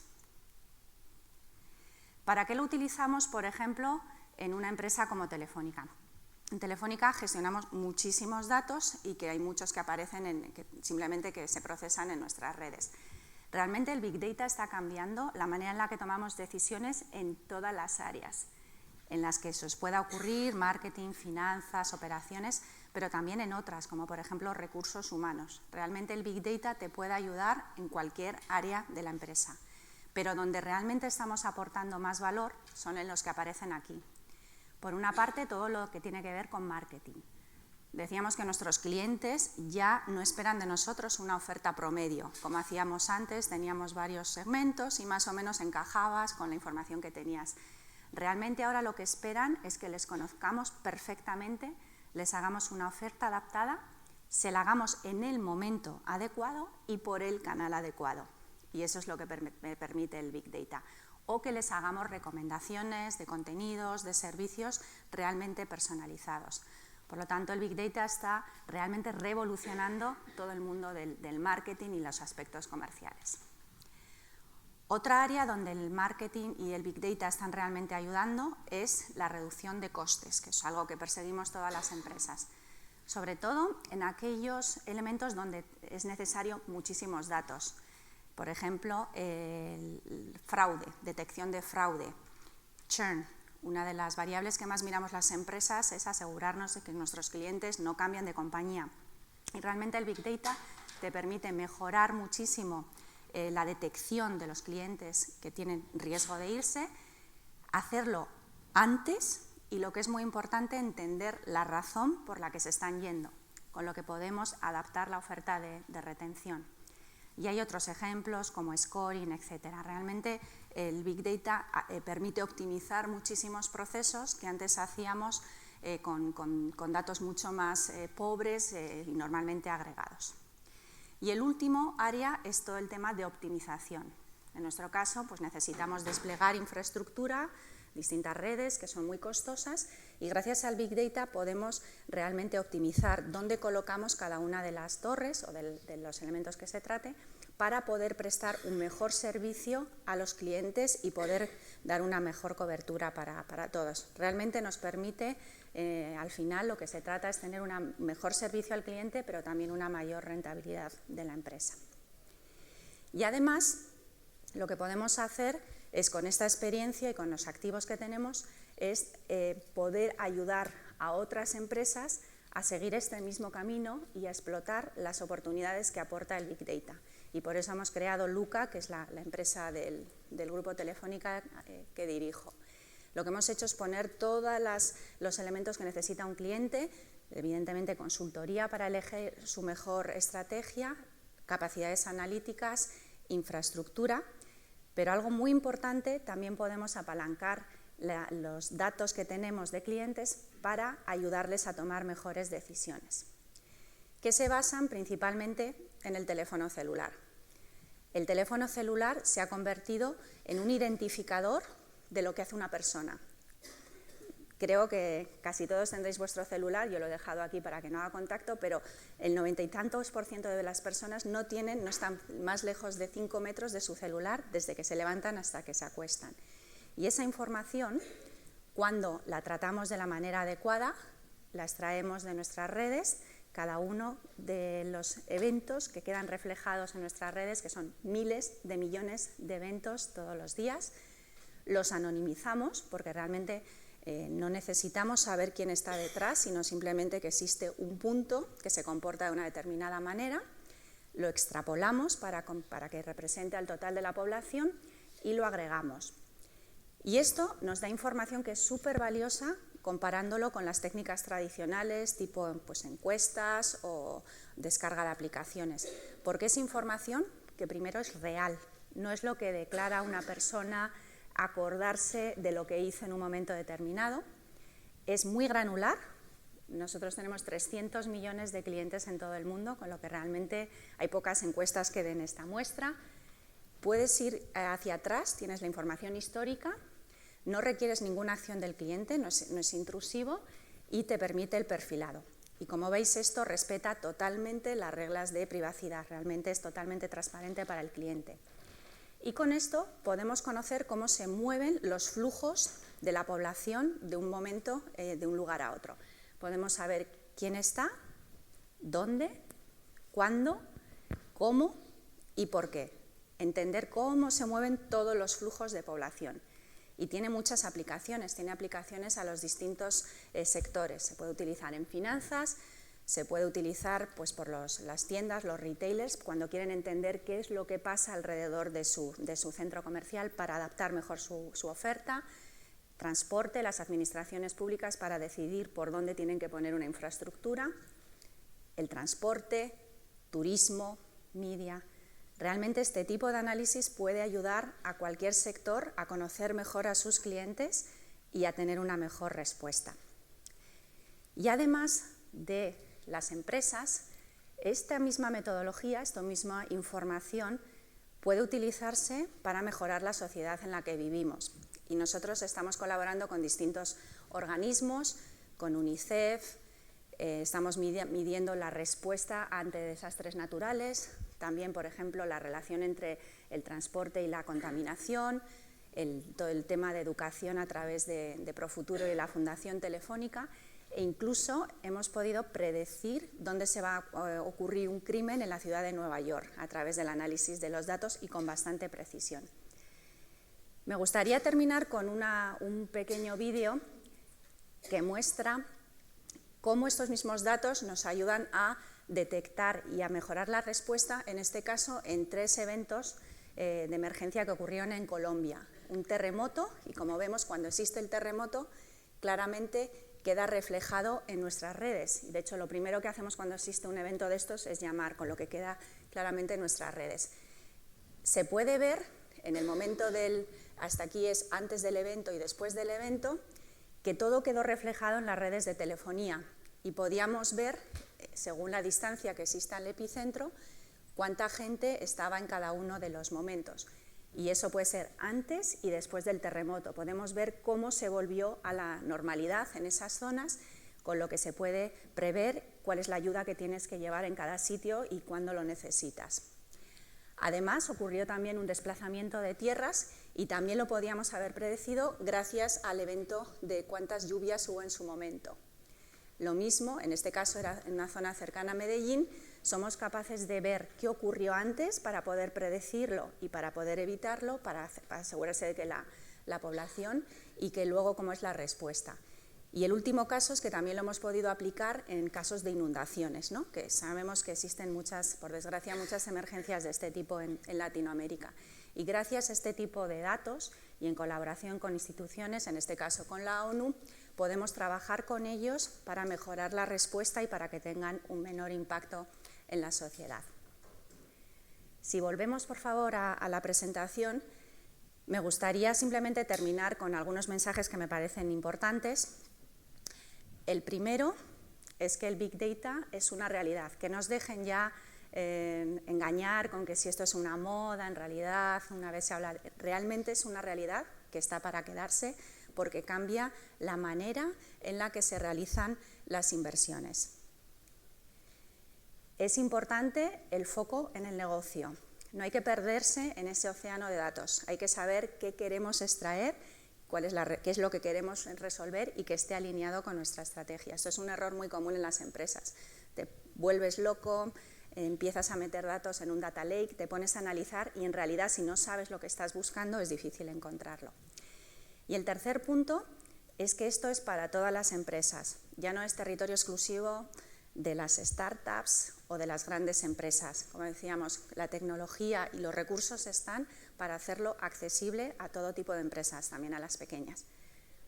¿Para qué lo utilizamos, por ejemplo, en una empresa como Telefónica? En Telefónica gestionamos muchísimos datos y que hay muchos que aparecen simplemente que se procesan en nuestras redes. Realmente el Big Data está cambiando la manera en la que tomamos decisiones en todas las áreas en las que eso os pueda ocurrir, marketing, finanzas, operaciones, pero también en otras, como por ejemplo recursos humanos. Realmente el Big Data te puede ayudar en cualquier área de la empresa. Pero donde realmente estamos aportando más valor son en los que aparecen aquí. Por una parte, todo lo que tiene que ver con marketing. Decíamos que nuestros clientes ya no esperan de nosotros una oferta promedio. Como hacíamos antes, teníamos varios segmentos y más o menos encajabas con la información que tenías. Realmente ahora lo que esperan es que les conozcamos perfectamente, les hagamos una oferta adaptada, se la hagamos en el momento adecuado y por el canal adecuado. Y eso es lo que me permite el Big Data. O que les hagamos recomendaciones de contenidos, de servicios realmente personalizados. Por lo tanto, el Big Data está realmente revolucionando todo el mundo del marketing y los aspectos comerciales. Otra área donde el marketing y el Big Data están realmente ayudando es la reducción de costes, que es algo que perseguimos todas las empresas, sobre todo en aquellos elementos donde es necesario muchísimos datos. Por ejemplo, el fraude, detección de fraude, churn. Una de las variables que más miramos las empresas es asegurarnos de que nuestros clientes no cambian de compañía. Y realmente el Big Data te permite mejorar muchísimo la detección de los clientes que tienen riesgo de irse, hacerlo antes y, lo que es muy importante, entender la razón por la que se están yendo, con lo que podemos adaptar la oferta de retención. Y hay otros ejemplos como scoring, etcétera. Realmente el Big Data permite optimizar muchísimos procesos que antes hacíamos con datos mucho más pobres y normalmente agregados. Y el último área es todo el tema de optimización. En nuestro caso, pues necesitamos desplegar infraestructura, distintas redes que son muy costosas, y gracias al Big Data podemos realmente optimizar dónde colocamos cada una de las torres o de los elementos que se trate para poder prestar un mejor servicio a los clientes y poder dar una mejor cobertura para todos. Realmente nos permite, al final, lo que se trata es tener un mejor servicio al cliente, pero también una mayor rentabilidad de la empresa. Y además, lo que podemos hacer es, con esta experiencia y con los activos que tenemos, es poder ayudar a otras empresas a seguir este mismo camino y a explotar las oportunidades que aporta el Big Data. Y por eso hemos creado Luca, que es la empresa del Grupo Telefónica que dirijo. Lo que hemos hecho es poner todos los elementos que necesita un cliente, evidentemente consultoría para elegir su mejor estrategia, capacidades analíticas, infraestructura, pero algo muy importante, también podemos apalancar los datos que tenemos de clientes para ayudarles a tomar mejores decisiones, que se basan principalmente en el teléfono celular. El teléfono celular se ha convertido en un identificador de lo que hace una persona. Creo que casi todos tendréis vuestro celular, yo lo he dejado aquí para que no haga contacto, pero el 90 y tantos % de las personas no están más lejos de 5 metros de su celular desde que se levantan hasta que se acuestan. Y esa información, cuando la tratamos de la manera adecuada, la extraemos de nuestras redes, cada uno de los eventos que quedan reflejados en nuestras redes, que son miles de millones de eventos todos los días, los anonimizamos porque realmente no necesitamos saber quién está detrás, sino simplemente que existe un punto que se comporta de una determinada manera, lo extrapolamos para que represente al total de la población y lo agregamos. Y esto nos da información que es súper valiosa comparándolo con las técnicas tradicionales tipo encuestas o descarga de aplicaciones, porque es información que primero es real, no es lo que declara una persona acordarse de lo que hizo en un momento determinado, es muy granular. Nosotros tenemos 300 millones de clientes en todo el mundo, con lo que realmente hay pocas encuestas que den esta muestra. Puedes ir hacia atrás, tienes la información histórica, no requieres ninguna acción del cliente, no es intrusivo y te permite el perfilado. Y como veis, esto respeta totalmente las reglas de privacidad, realmente es totalmente transparente para el cliente. Y con esto podemos conocer cómo se mueven los flujos de la población de un momento, de un lugar a otro. Podemos saber quién está, dónde, cuándo, cómo y por qué. Entender cómo se mueven todos los flujos de población. Y tiene muchas aplicaciones, tiene aplicaciones a los distintos sectores. Se puede utilizar en finanzas, se puede utilizar por las tiendas, los retailers, cuando quieren entender qué es lo que pasa alrededor de su centro comercial para adaptar mejor su oferta. Transporte, las administraciones públicas para decidir por dónde tienen que poner una infraestructura. El transporte, turismo, media. Realmente este tipo de análisis puede ayudar a cualquier sector a conocer mejor a sus clientes y a tener una mejor respuesta. Y además de las empresas, esta misma metodología, esta misma información puede utilizarse para mejorar la sociedad en la que vivimos. Y nosotros estamos colaborando con distintos organismos, con UNICEF, estamos midiendo la respuesta ante desastres naturales, también, por ejemplo, la relación entre el transporte y la contaminación, todo el tema de educación a través de Profuturo y la Fundación Telefónica, e incluso hemos podido predecir dónde se va a ocurrir un crimen en la ciudad de Nueva York a través del análisis de los datos y con bastante precisión. Me gustaría terminar con un pequeño vídeo que muestra cómo estos mismos datos nos ayudan a detectar y a mejorar la respuesta, en este caso en 3 eventos de emergencia que ocurrieron en Colombia. Un terremoto, y como vemos, cuando existe el terremoto, claramente queda reflejado en nuestras redes. De hecho, lo primero que hacemos cuando existe un evento de estos es llamar, con lo que queda claramente en nuestras redes. Se puede ver en el momento hasta aquí es antes del evento y después del evento, que todo quedó reflejado en las redes de telefonía y podíamos ver, según la distancia que exista al epicentro, cuánta gente estaba en cada uno de los momentos. Y eso puede ser antes y después del terremoto. Podemos ver cómo se volvió a la normalidad en esas zonas, con lo que se puede prever cuál es la ayuda que tienes que llevar en cada sitio y cuándo lo necesitas. Además, ocurrió también un desplazamiento de tierras y también lo podíamos haber predecido gracias al evento de cuántas lluvias hubo en su momento. Lo mismo, en este caso era en una zona cercana a Medellín, somos capaces de ver qué ocurrió antes para poder predecirlo y para poder evitarlo, para asegurarse de que la población y que luego cómo es la respuesta. Y el último caso es que también lo hemos podido aplicar en casos de inundaciones, ¿no? Que sabemos que existen por desgracia, muchas emergencias de este tipo en Latinoamérica. Y gracias a este tipo de datos y en colaboración con instituciones, en este caso con la ONU, podemos trabajar con ellos para mejorar la respuesta y para que tengan un menor impacto en la sociedad. Si volvemos, por favor, a la presentación, me gustaría simplemente terminar con algunos mensajes que me parecen importantes. El primero es que el Big Data es una realidad, que no os dejen ya engañar con que si esto es una moda, en realidad, una vez se habla, realmente es una realidad que está para quedarse porque cambia la manera en la que se realizan las inversiones. Es importante el foco en el negocio, no hay que perderse en ese océano de datos, hay que saber qué queremos extraer, qué es lo que queremos resolver y que esté alineado con nuestra estrategia. Esto es un error muy común en las empresas. Te vuelves loco, empiezas a meter datos en un data lake, te pones a analizar y en realidad si no sabes lo que estás buscando es difícil encontrarlo. Y el tercer punto es que esto es para todas las empresas, ya no es territorio exclusivo de las startups o de las grandes empresas. Como decíamos, la tecnología y los recursos están para hacerlo accesible a todo tipo de empresas, también a las pequeñas.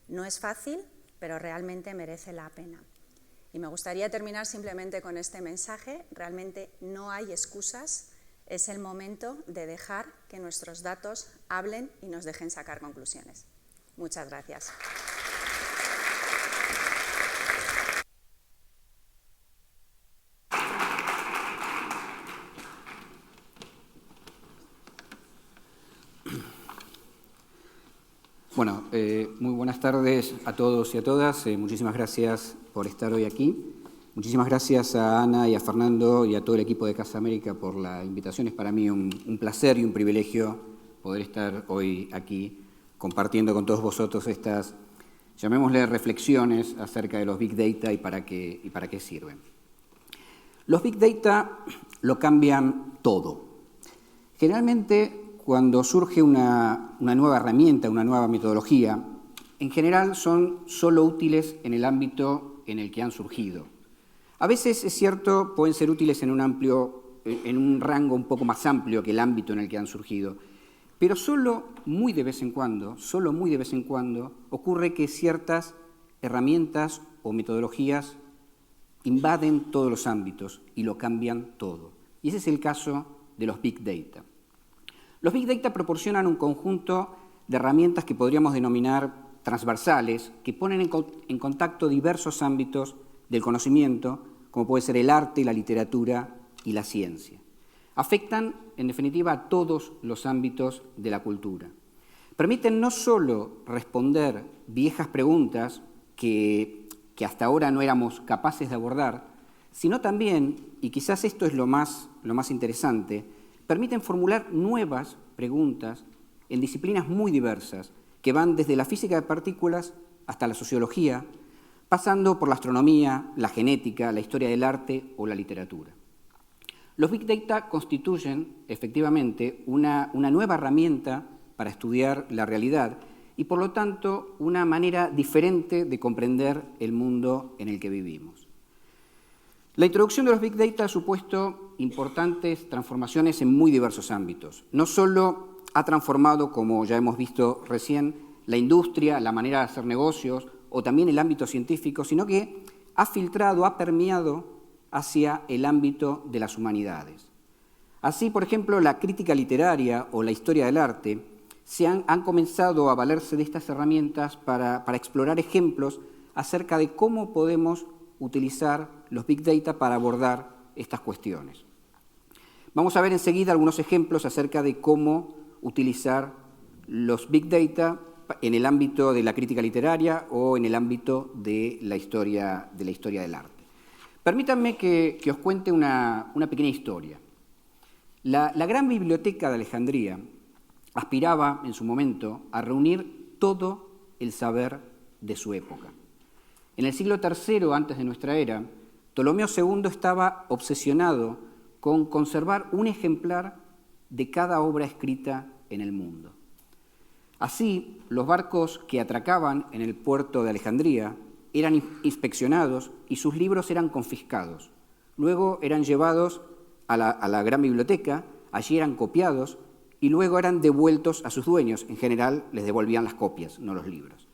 No es fácil, pero realmente merece la pena. Y me gustaría terminar simplemente con este mensaje, realmente no hay excusas, es el momento de dejar que nuestros datos hablen y nos dejen sacar conclusiones. Muchas gracias. Bueno, muy buenas tardes a todos y a todas. Muchísimas gracias por estar hoy aquí. Muchísimas gracias a Ana y a Fernando y a todo el equipo de Casa América por la invitación. Es para mí un placer y un privilegio poder estar hoy aquí compartiendo con todos vosotros estas, llamémosle, reflexiones acerca de los Big Data y para qué sirven. Los Big Data lo cambian todo. Generalmente, cuando surge una nueva herramienta, una nueva metodología, en general son solo útiles en el ámbito en el que han surgido. A veces, es cierto, pueden ser útiles en un rango un poco más amplio que el ámbito en el que han surgido, pero solo muy de vez en cuando ocurre que ciertas herramientas o metodologías invaden todos los ámbitos y lo cambian todo. Y ese es el caso de los Big Data. Los Big Data proporcionan un conjunto de herramientas que podríamos denominar transversales, que ponen en contacto diversos ámbitos del conocimiento, como puede ser el arte, la literatura y la ciencia. Afectan, en definitiva, a todos los ámbitos de la cultura. Permiten no solo responder viejas preguntas que hasta ahora no éramos capaces de abordar, sino también, y quizás esto es lo más interesante, permiten formular nuevas preguntas en disciplinas muy diversas, que van desde la física de partículas hasta la sociología, pasando por la astronomía, la genética, la historia del arte o la literatura. Los Big Data constituyen, efectivamente, una nueva herramienta para estudiar la realidad y, por lo tanto, una manera diferente de comprender el mundo en el que vivimos. La introducción de los Big Data ha supuesto importantes transformaciones en muy diversos ámbitos. No solo ha transformado, como ya hemos visto recién, la industria, la manera de hacer negocios o también el ámbito científico, sino que ha filtrado, ha permeado hacia el ámbito de las humanidades. Así, por ejemplo, la crítica literaria o la historia del arte han comenzado a valerse de estas herramientas para explorar ejemplos acerca de cómo podemos utilizar los Big Data para abordar estas cuestiones. Vamos a ver enseguida algunos ejemplos acerca de cómo utilizar los Big Data en el ámbito de la crítica literaria o en el ámbito de la historia del arte. Permítanme que os cuente una pequeña historia. La gran biblioteca de Alejandría aspiraba en su momento a reunir todo el saber de su época. En el siglo III antes de nuestra era, Ptolomeo II estaba obsesionado con conservar un ejemplar de cada obra escrita en el mundo. Así, los barcos que atracaban en el puerto de Alejandría eran inspeccionados y sus libros eran confiscados. Luego eran llevados a la gran biblioteca, allí eran copiados y luego eran devueltos a sus dueños. En general, les devolvían las copias, no los libros.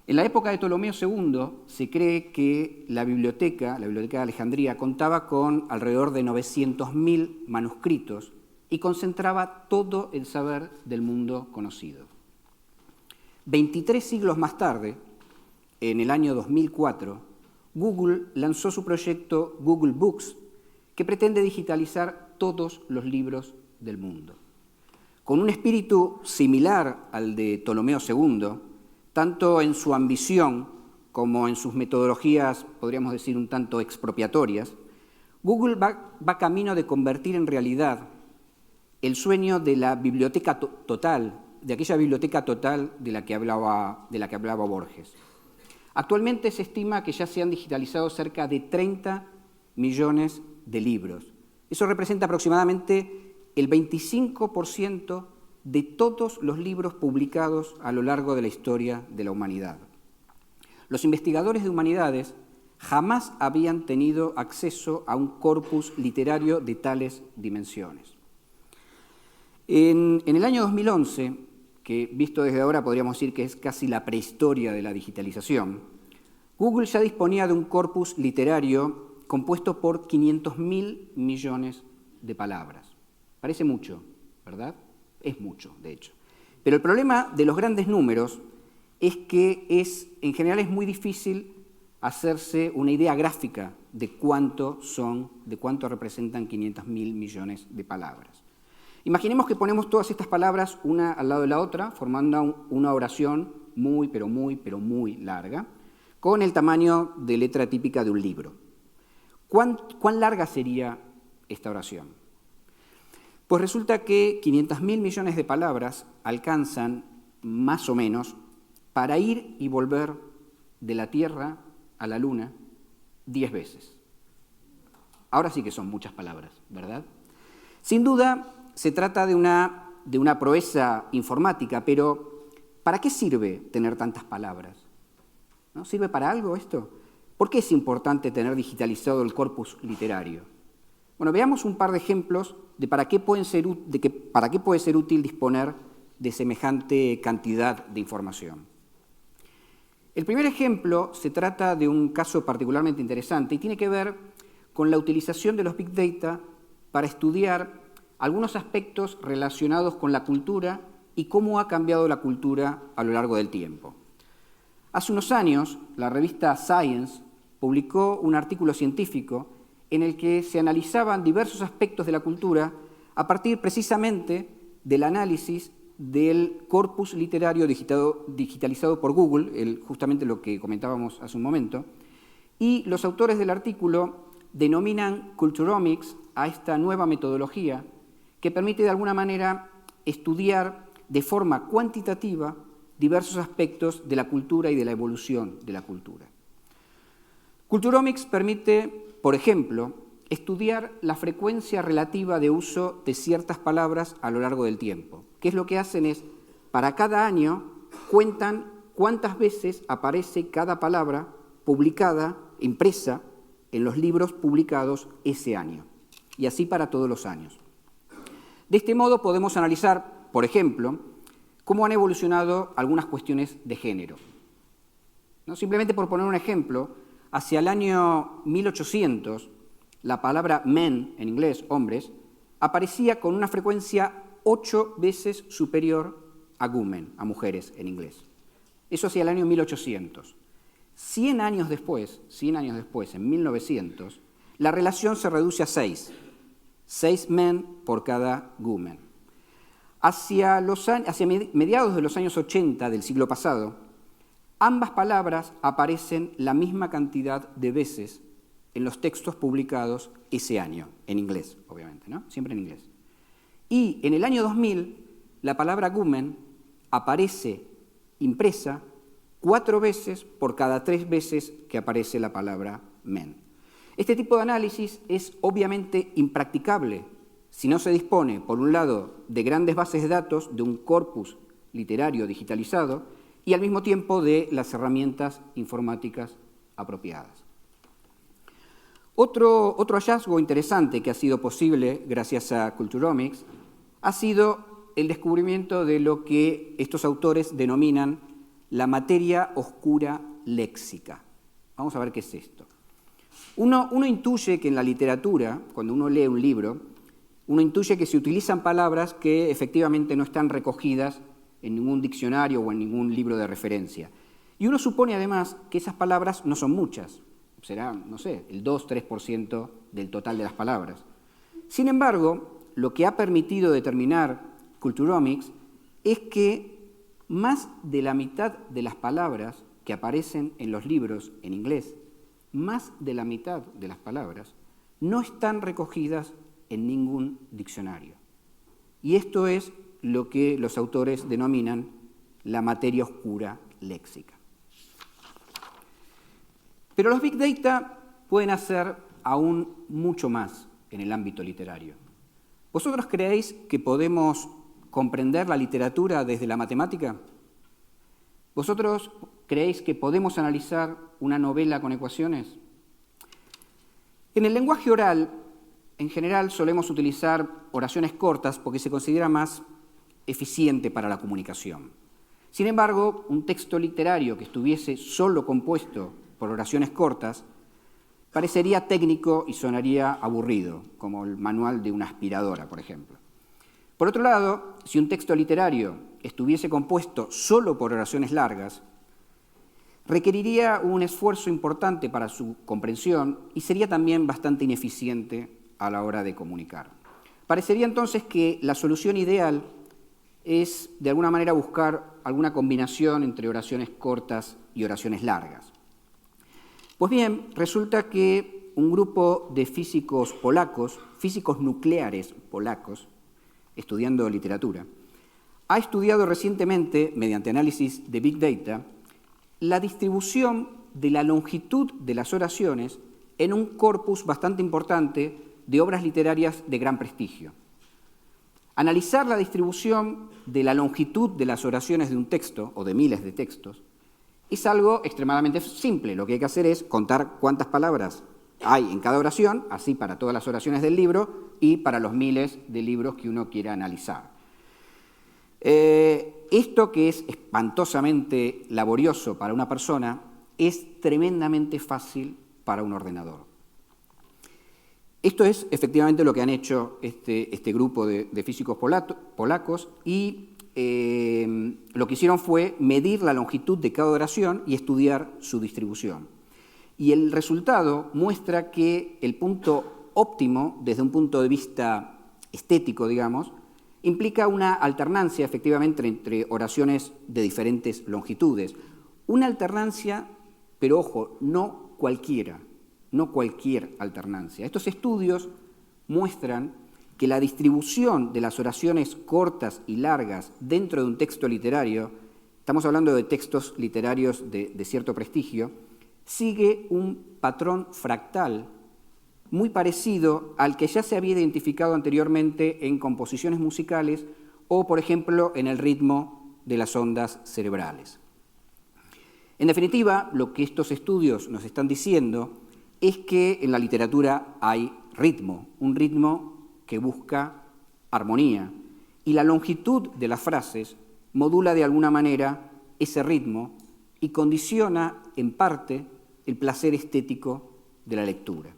En la época de Ptolomeo II se cree que la biblioteca de Alejandría contaba con alrededor de 900.000 manuscritos y concentraba todo el saber del mundo conocido. 23 siglos más tarde, en el año 2004, Google lanzó su proyecto Google Books, que pretende digitalizar todos los libros del mundo. Con un espíritu similar al de Ptolomeo II, tanto en su ambición como en sus metodologías, podríamos decir, un tanto expropiatorias, Google va camino de convertir en realidad el sueño de la biblioteca total, de aquella biblioteca total de la que hablaba Borges. Actualmente se estima que ya se han digitalizado cerca de 30 millones de libros. Eso representa aproximadamente el 25% de todos los libros publicados a lo largo de la historia de la humanidad. Los investigadores de humanidades jamás habían tenido acceso a un corpus literario de tales dimensiones. En el año 2011, que visto desde ahora podríamos decir que es casi la prehistoria de la digitalización, Google ya disponía de un corpus literario compuesto por 500.000 millones de palabras. Parece mucho, ¿verdad? Es mucho, de hecho. Pero el problema de los grandes números es que en general es muy difícil hacerse una idea gráfica de cuánto representan 500.000 millones de palabras. Imaginemos que ponemos todas estas palabras una al lado de la otra, formando una oración muy, pero muy larga, con el tamaño de letra típica de un libro. ¿Cuán larga sería esta oración? Pues resulta que 500.000 millones de palabras alcanzan, más o menos, para ir y volver de la Tierra a la Luna 10 veces. Ahora sí que son muchas palabras, ¿verdad? Sin duda, se trata de una proeza informática, pero ¿para qué sirve tener tantas palabras? ¿No? ¿Sirve para algo esto? ¿Por qué es importante tener digitalizado el corpus literario? Bueno, veamos un par de ejemplos de para qué puede ser útil disponer de semejante cantidad de información. El primer ejemplo se trata de un caso particularmente interesante y tiene que ver con la utilización de los Big Data para estudiar algunos aspectos relacionados con la cultura y cómo ha cambiado la cultura a lo largo del tiempo. Hace unos años, la revista Science publicó un artículo científico en el que se analizaban diversos aspectos de la cultura a partir precisamente del análisis del corpus literario digitalizado por Google, justamente lo que comentábamos hace un momento, Y los autores del artículo denominan Culturomics a esta nueva metodología que permite de alguna manera estudiar de forma cuantitativa diversos aspectos de la cultura y de la evolución de la cultura. Culturomics permite, por ejemplo, estudiar la frecuencia relativa de uso de ciertas palabras a lo largo del tiempo. ¿Qué es lo que hacen? Es, para cada año, cuentan cuántas veces aparece cada palabra publicada, impresa, en los libros publicados ese año. Y así para todos los años. De este modo podemos analizar, por ejemplo, cómo han evolucionado algunas cuestiones de género. ¿No? Simplemente por poner un ejemplo, hacia el año 1800, la palabra men, en inglés, hombres, aparecía con una frecuencia 8 veces superior a women, a mujeres, en inglés. Eso hacia el año 1800. 100 años después, en 1900, la relación se reduce a 6. 6 men por cada woman. Hacia mediados de los años 80 del siglo pasado, ambas palabras aparecen la misma cantidad de veces en los textos publicados ese año, en inglés, obviamente, ¿no? Siempre en inglés. Y en el año 2000, la palabra woman aparece impresa 4 veces por cada 3 veces que aparece la palabra men. Este tipo de análisis es obviamente impracticable si no se dispone, por un lado, de grandes bases de datos, de un corpus literario digitalizado, y al mismo tiempo de las herramientas informáticas apropiadas. Otro hallazgo interesante que ha sido posible gracias a Culturomics ha sido el descubrimiento de lo que estos autores denominan la materia oscura léxica. Vamos a ver qué es esto. Uno intuye que en la literatura, cuando uno lee un libro, uno intuye que se utilizan palabras que efectivamente no están recogidas en ningún diccionario o en ningún libro de referencia. Y uno supone además que esas palabras no son muchas, será, no sé, el 2-3% del total de las palabras. Sin embargo, lo que ha permitido determinar Culturomics es que más de la mitad de las palabras que aparecen en los libros en inglés, más de la mitad de las palabras no están recogidas en ningún diccionario. Y esto es lo que los autores denominan la materia oscura léxica. Pero los Big Data pueden hacer aún mucho más en el ámbito literario. ¿Vosotros creéis que podemos comprender la literatura desde la matemática? ¿Vosotros creéis que podemos analizar una novela con ecuaciones? En el lenguaje oral, en general, solemos utilizar oraciones cortas porque se considera más eficiente para la comunicación. Sin embargo, un texto literario que estuviese solo compuesto por oraciones cortas parecería técnico y sonaría aburrido, como el manual de una aspiradora, por ejemplo. Por otro lado, si un texto literario estuviese compuesto solo por oraciones largas, requeriría un esfuerzo importante para su comprensión y sería también bastante ineficiente a la hora de comunicar. Parecería entonces que la solución ideal es, de alguna manera, buscar alguna combinación entre oraciones cortas y oraciones largas. Pues bien, resulta que un grupo de físicos polacos, físicos nucleares polacos, estudiando literatura, ha estudiado recientemente, mediante análisis de Big Data, la distribución de la longitud de las oraciones en un corpus bastante importante de obras literarias de gran prestigio. Analizar la distribución de la longitud de las oraciones de un texto, o de miles de textos, es algo extremadamente simple. Lo que hay que hacer es contar cuántas palabras hay en cada oración, así para todas las oraciones del libro y para los miles de libros que uno quiera analizar. Esto, que es espantosamente laborioso para una persona, es tremendamente fácil para un ordenador. Esto es efectivamente lo que han hecho este grupo de físicos polacos y lo que hicieron fue medir la longitud de cada oración y estudiar su distribución. Y el resultado muestra que el punto óptimo, desde un punto de vista estético, digamos, implica una alternancia efectivamente entre oraciones de diferentes longitudes. Una alternancia, pero ojo, no cualquiera, no cualquier alternancia. Estos estudios muestran que la distribución de las oraciones cortas y largas dentro de un texto literario, estamos hablando de textos literarios de cierto prestigio, sigue un patrón fractal muy parecido al que ya se había identificado anteriormente en composiciones musicales o, por ejemplo, en el ritmo de las ondas cerebrales. En definitiva, lo que estos estudios nos están diciendo es que en la literatura hay ritmo, un ritmo que busca armonía, y la longitud de las frases modula de alguna manera ese ritmo y condiciona en parte el placer estético de la lectura.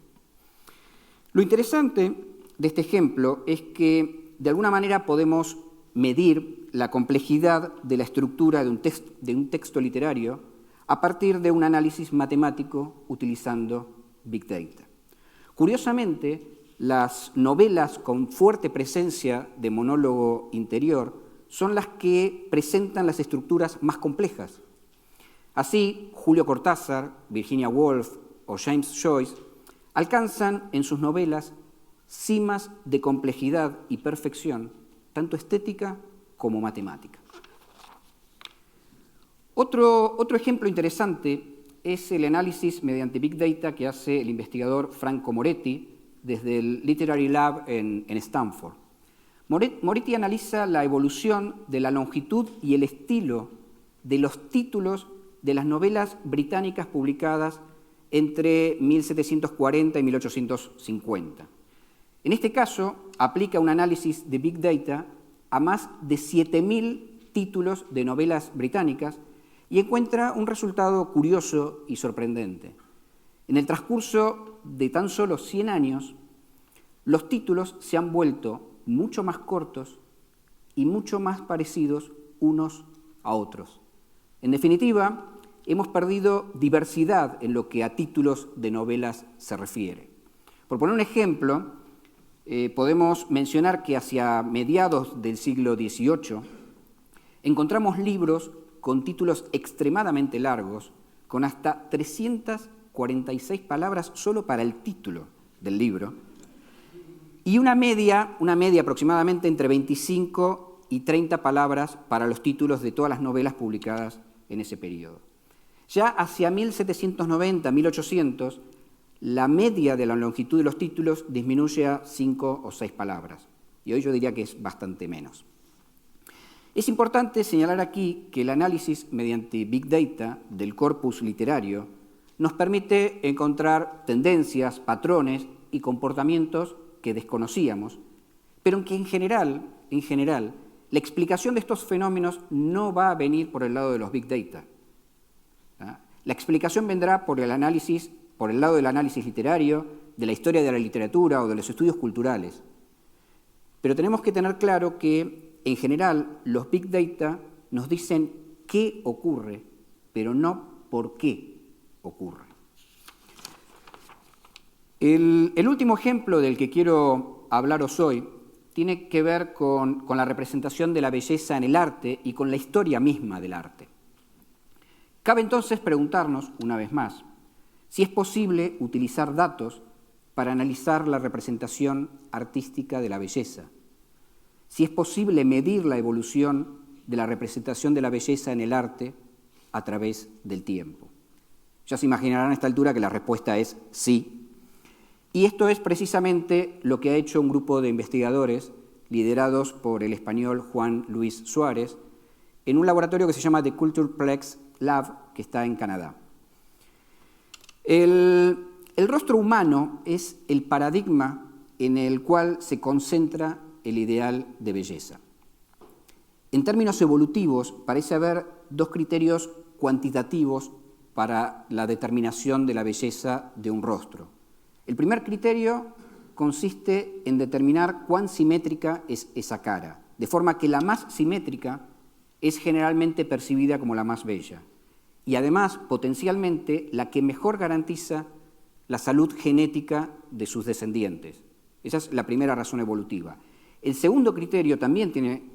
Lo interesante de este ejemplo es que de alguna manera podemos medir la complejidad de la estructura de un texto literario a partir de un análisis matemático utilizando Big Data. Curiosamente, las novelas con fuerte presencia de monólogo interior son las que presentan las estructuras más complejas. Así, Julio Cortázar, Virginia Woolf o James Joyce alcanzan en sus novelas cimas de complejidad y perfección, tanto estética como matemática. Otro ejemplo interesante es el análisis mediante Big Data que hace el investigador Franco Moretti desde el Literary Lab en Stanford. Moretti analiza la evolución de la longitud y el estilo de los títulos de las novelas británicas publicadas entre 1740 y 1850. En este caso, aplica un análisis de Big Data a más de 7.000 títulos de novelas británicas y encuentra un resultado curioso y sorprendente. En el transcurso de tan solo 100 años, los títulos se han vuelto mucho más cortos y mucho más parecidos unos a otros. En definitiva, hemos perdido diversidad en lo que a títulos de novelas se refiere. Por poner un ejemplo, podemos mencionar que hacia mediados del siglo XVIII encontramos libros con títulos extremadamente largos, con hasta 346 palabras solo para el título del libro, y una media aproximadamente entre 25 y 30 palabras para los títulos de todas las novelas publicadas en ese periodo. Ya hacia 1790, 1800, la media de la longitud de los títulos disminuye a 5 o 6 palabras, y hoy yo diría que es bastante menos. Es importante señalar aquí que el análisis mediante Big Data del corpus literario nos permite encontrar tendencias, patrones y comportamientos que desconocíamos, pero que en general, la explicación de estos fenómenos no va a venir por el lado de los Big Data. La explicación vendrá por el lado del análisis literario, de la historia de la literatura o de los estudios culturales. Pero tenemos que tener claro que, en general, los Big Data nos dicen qué ocurre, pero no por qué ocurre. El último ejemplo del que quiero hablaros hoy tiene que ver con la representación de la belleza en el arte y con la historia misma del arte. Cabe entonces preguntarnos, una vez más, si es posible utilizar datos para analizar la representación artística de la belleza, si es posible medir la evolución de la representación de la belleza en el arte a través del tiempo. Ya se imaginarán a esta altura que la respuesta es sí, y esto es precisamente lo que ha hecho un grupo de investigadores liderados por el español Juan Luis Suárez en un laboratorio que se llama The Cultureplex Lab, que está en Canadá. El rostro humano es el paradigma en el cual se concentra el ideal de belleza. En términos evolutivos, parece haber dos criterios cuantitativos para la determinación de la belleza de un rostro. El primer criterio consiste en determinar cuán simétrica es esa cara, de forma que la más simétrica es generalmente percibida como la más bella, y además, potencialmente, la que mejor garantiza la salud genética de sus descendientes. Esa es la primera razón evolutiva. El segundo criterio también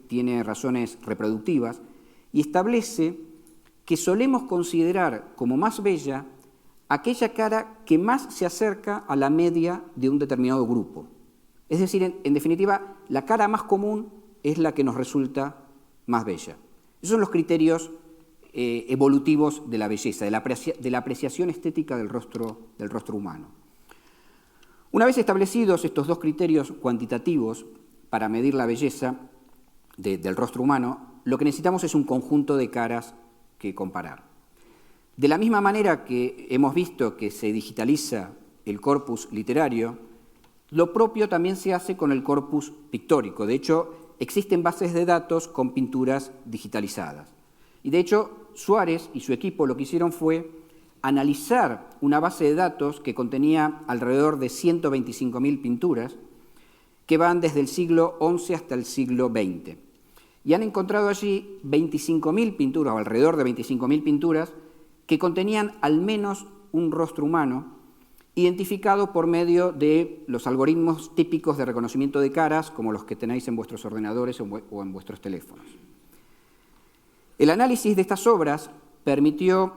tiene razones reproductivas y establece que solemos considerar como más bella aquella cara que más se acerca a la media de un determinado grupo. Es decir, en definitiva, la cara más común es la que nos resulta más bella. Esos son los criterios evolutivos de la belleza, de la apreciación estética del rostro humano. Una vez establecidos estos dos criterios cuantitativos para medir la belleza del rostro humano, lo que necesitamos es un conjunto de caras que comparar. De la misma manera que hemos visto que se digitaliza el corpus literario, lo propio también se hace con el corpus pictórico. De hecho, existen bases de datos con pinturas digitalizadas. Y de hecho, Suárez y su equipo lo que hicieron fue analizar una base de datos que contenía alrededor de 125.000 pinturas que van desde el siglo XI hasta el siglo XX. Y han encontrado allí 25.000 pinturas, o alrededor de 25.000 pinturas, que contenían al menos un rostro humano, identificado por medio de los algoritmos típicos de reconocimiento de caras, como los que tenéis en vuestros ordenadores o en vuestros teléfonos. El análisis de estas obras permitió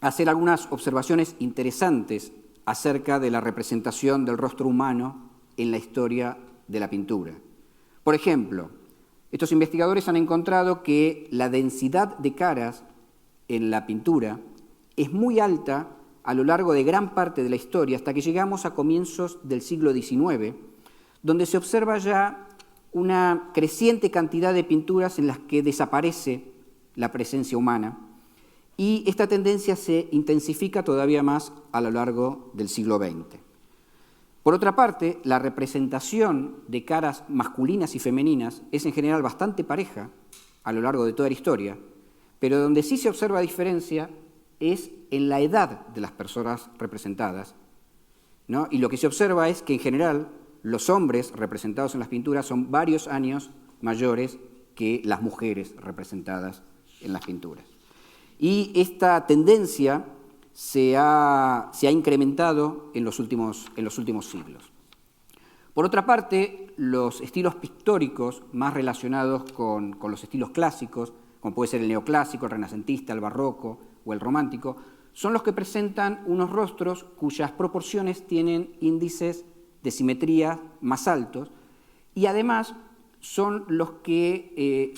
hacer algunas observaciones interesantes acerca de la representación del rostro humano en la historia de la pintura. Por ejemplo, estos investigadores han encontrado que la densidad de caras en la pintura es muy alta a lo largo de gran parte de la historia, hasta que llegamos a comienzos del siglo XIX, donde se observa ya una creciente cantidad de pinturas en las que desaparece la presencia humana, y esta tendencia se intensifica todavía más a lo largo del siglo XX. Por otra parte, la representación de caras masculinas y femeninas es en general bastante pareja a lo largo de toda la historia, pero donde sí se observa diferencia es en la edad de las personas representadas, ¿no? Y lo que se observa es que en general los hombres representados en las pinturas son varios años mayores que las mujeres representadas en las pinturas. Y esta tendencia se ha incrementado en los últimos siglos. Por otra parte, los estilos pictóricos más relacionados con los estilos clásicos, como puede ser el neoclásico, el renacentista, el barroco o el romántico, son los que presentan unos rostros cuyas proporciones tienen índices de simetría más altos y además son los que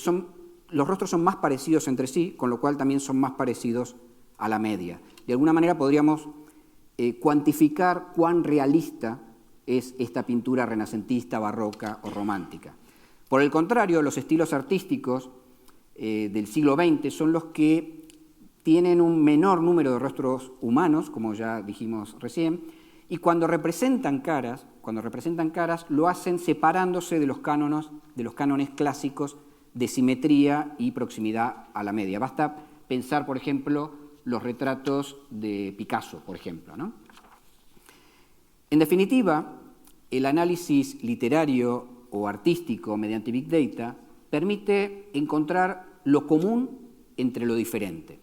los rostros son más parecidos entre sí, con lo cual también son más parecidos a la media. De alguna manera podríamos cuantificar cuán realista es esta pintura renacentista, barroca o romántica. Por el contrario, los estilos artísticos del siglo XX son los que tienen un menor número de rostros humanos, como ya dijimos recién, y cuando representan caras, lo hacen separándose de los cánones clásicos de simetría y proximidad a la media. Basta pensar, por ejemplo, los retratos de Picasso, por ejemplo, ¿no? En definitiva, el análisis literario o artístico mediante Big Data permite encontrar lo común entre lo diferente.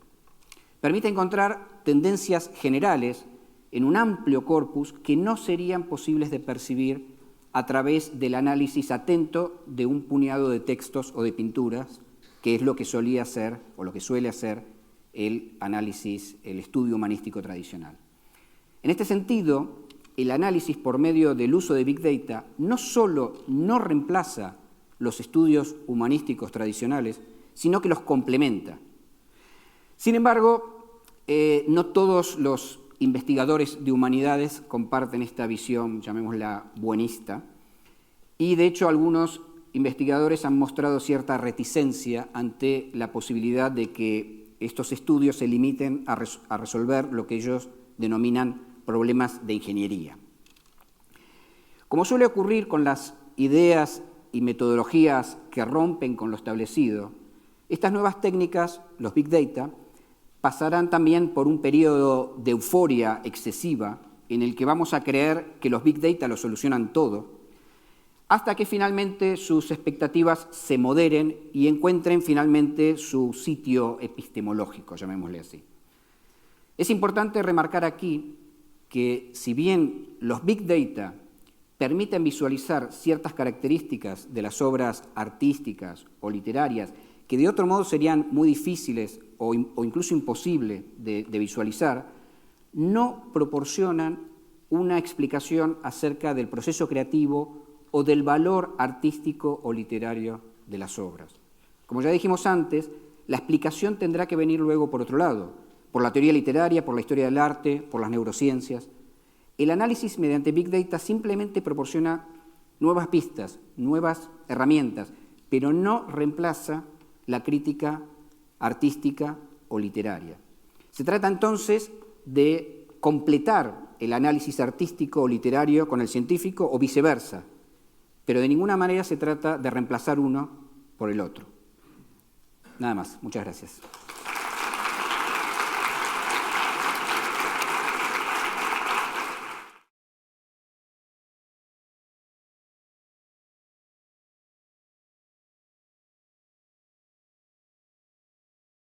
Permite encontrar tendencias generales en un amplio corpus que no serían posibles de percibir a través del análisis atento de un puñado de textos o de pinturas, que es lo que solía hacer o lo que suele hacer el análisis, el estudio humanístico tradicional. En este sentido, el análisis por medio del uso de Big Data no solo no reemplaza los estudios humanísticos tradicionales, sino que los complementa. Sin embargo, no todos los investigadores de humanidades comparten esta visión, llamémosla buenista, y de hecho algunos investigadores han mostrado cierta reticencia ante la posibilidad de que estos estudios se limiten a resolver lo que ellos denominan problemas de ingeniería. Como suele ocurrir con las ideas y metodologías que rompen con lo establecido, estas nuevas técnicas, los Big Data, pasarán también por un periodo de euforia excesiva en el que vamos a creer que los Big Data lo solucionan todo, hasta que finalmente sus expectativas se moderen y encuentren finalmente su sitio epistemológico, llamémosle así. Es importante remarcar aquí que si bien los Big Data permiten visualizar ciertas características de las obras artísticas o literarias que de otro modo serían muy difíciles o incluso imposibles de visualizar, no proporcionan una explicación acerca del proceso creativo o del valor artístico o literario de las obras. Como ya dijimos antes, la explicación tendrá que venir luego por otro lado, por la teoría literaria, por la historia del arte, por las neurociencias. El análisis mediante Big Data simplemente proporciona nuevas pistas, nuevas herramientas, pero no reemplaza la crítica artística o literaria. Se trata entonces de completar el análisis artístico o literario con el científico o viceversa, pero de ninguna manera se trata de reemplazar uno por el otro. Nada más. Muchas gracias.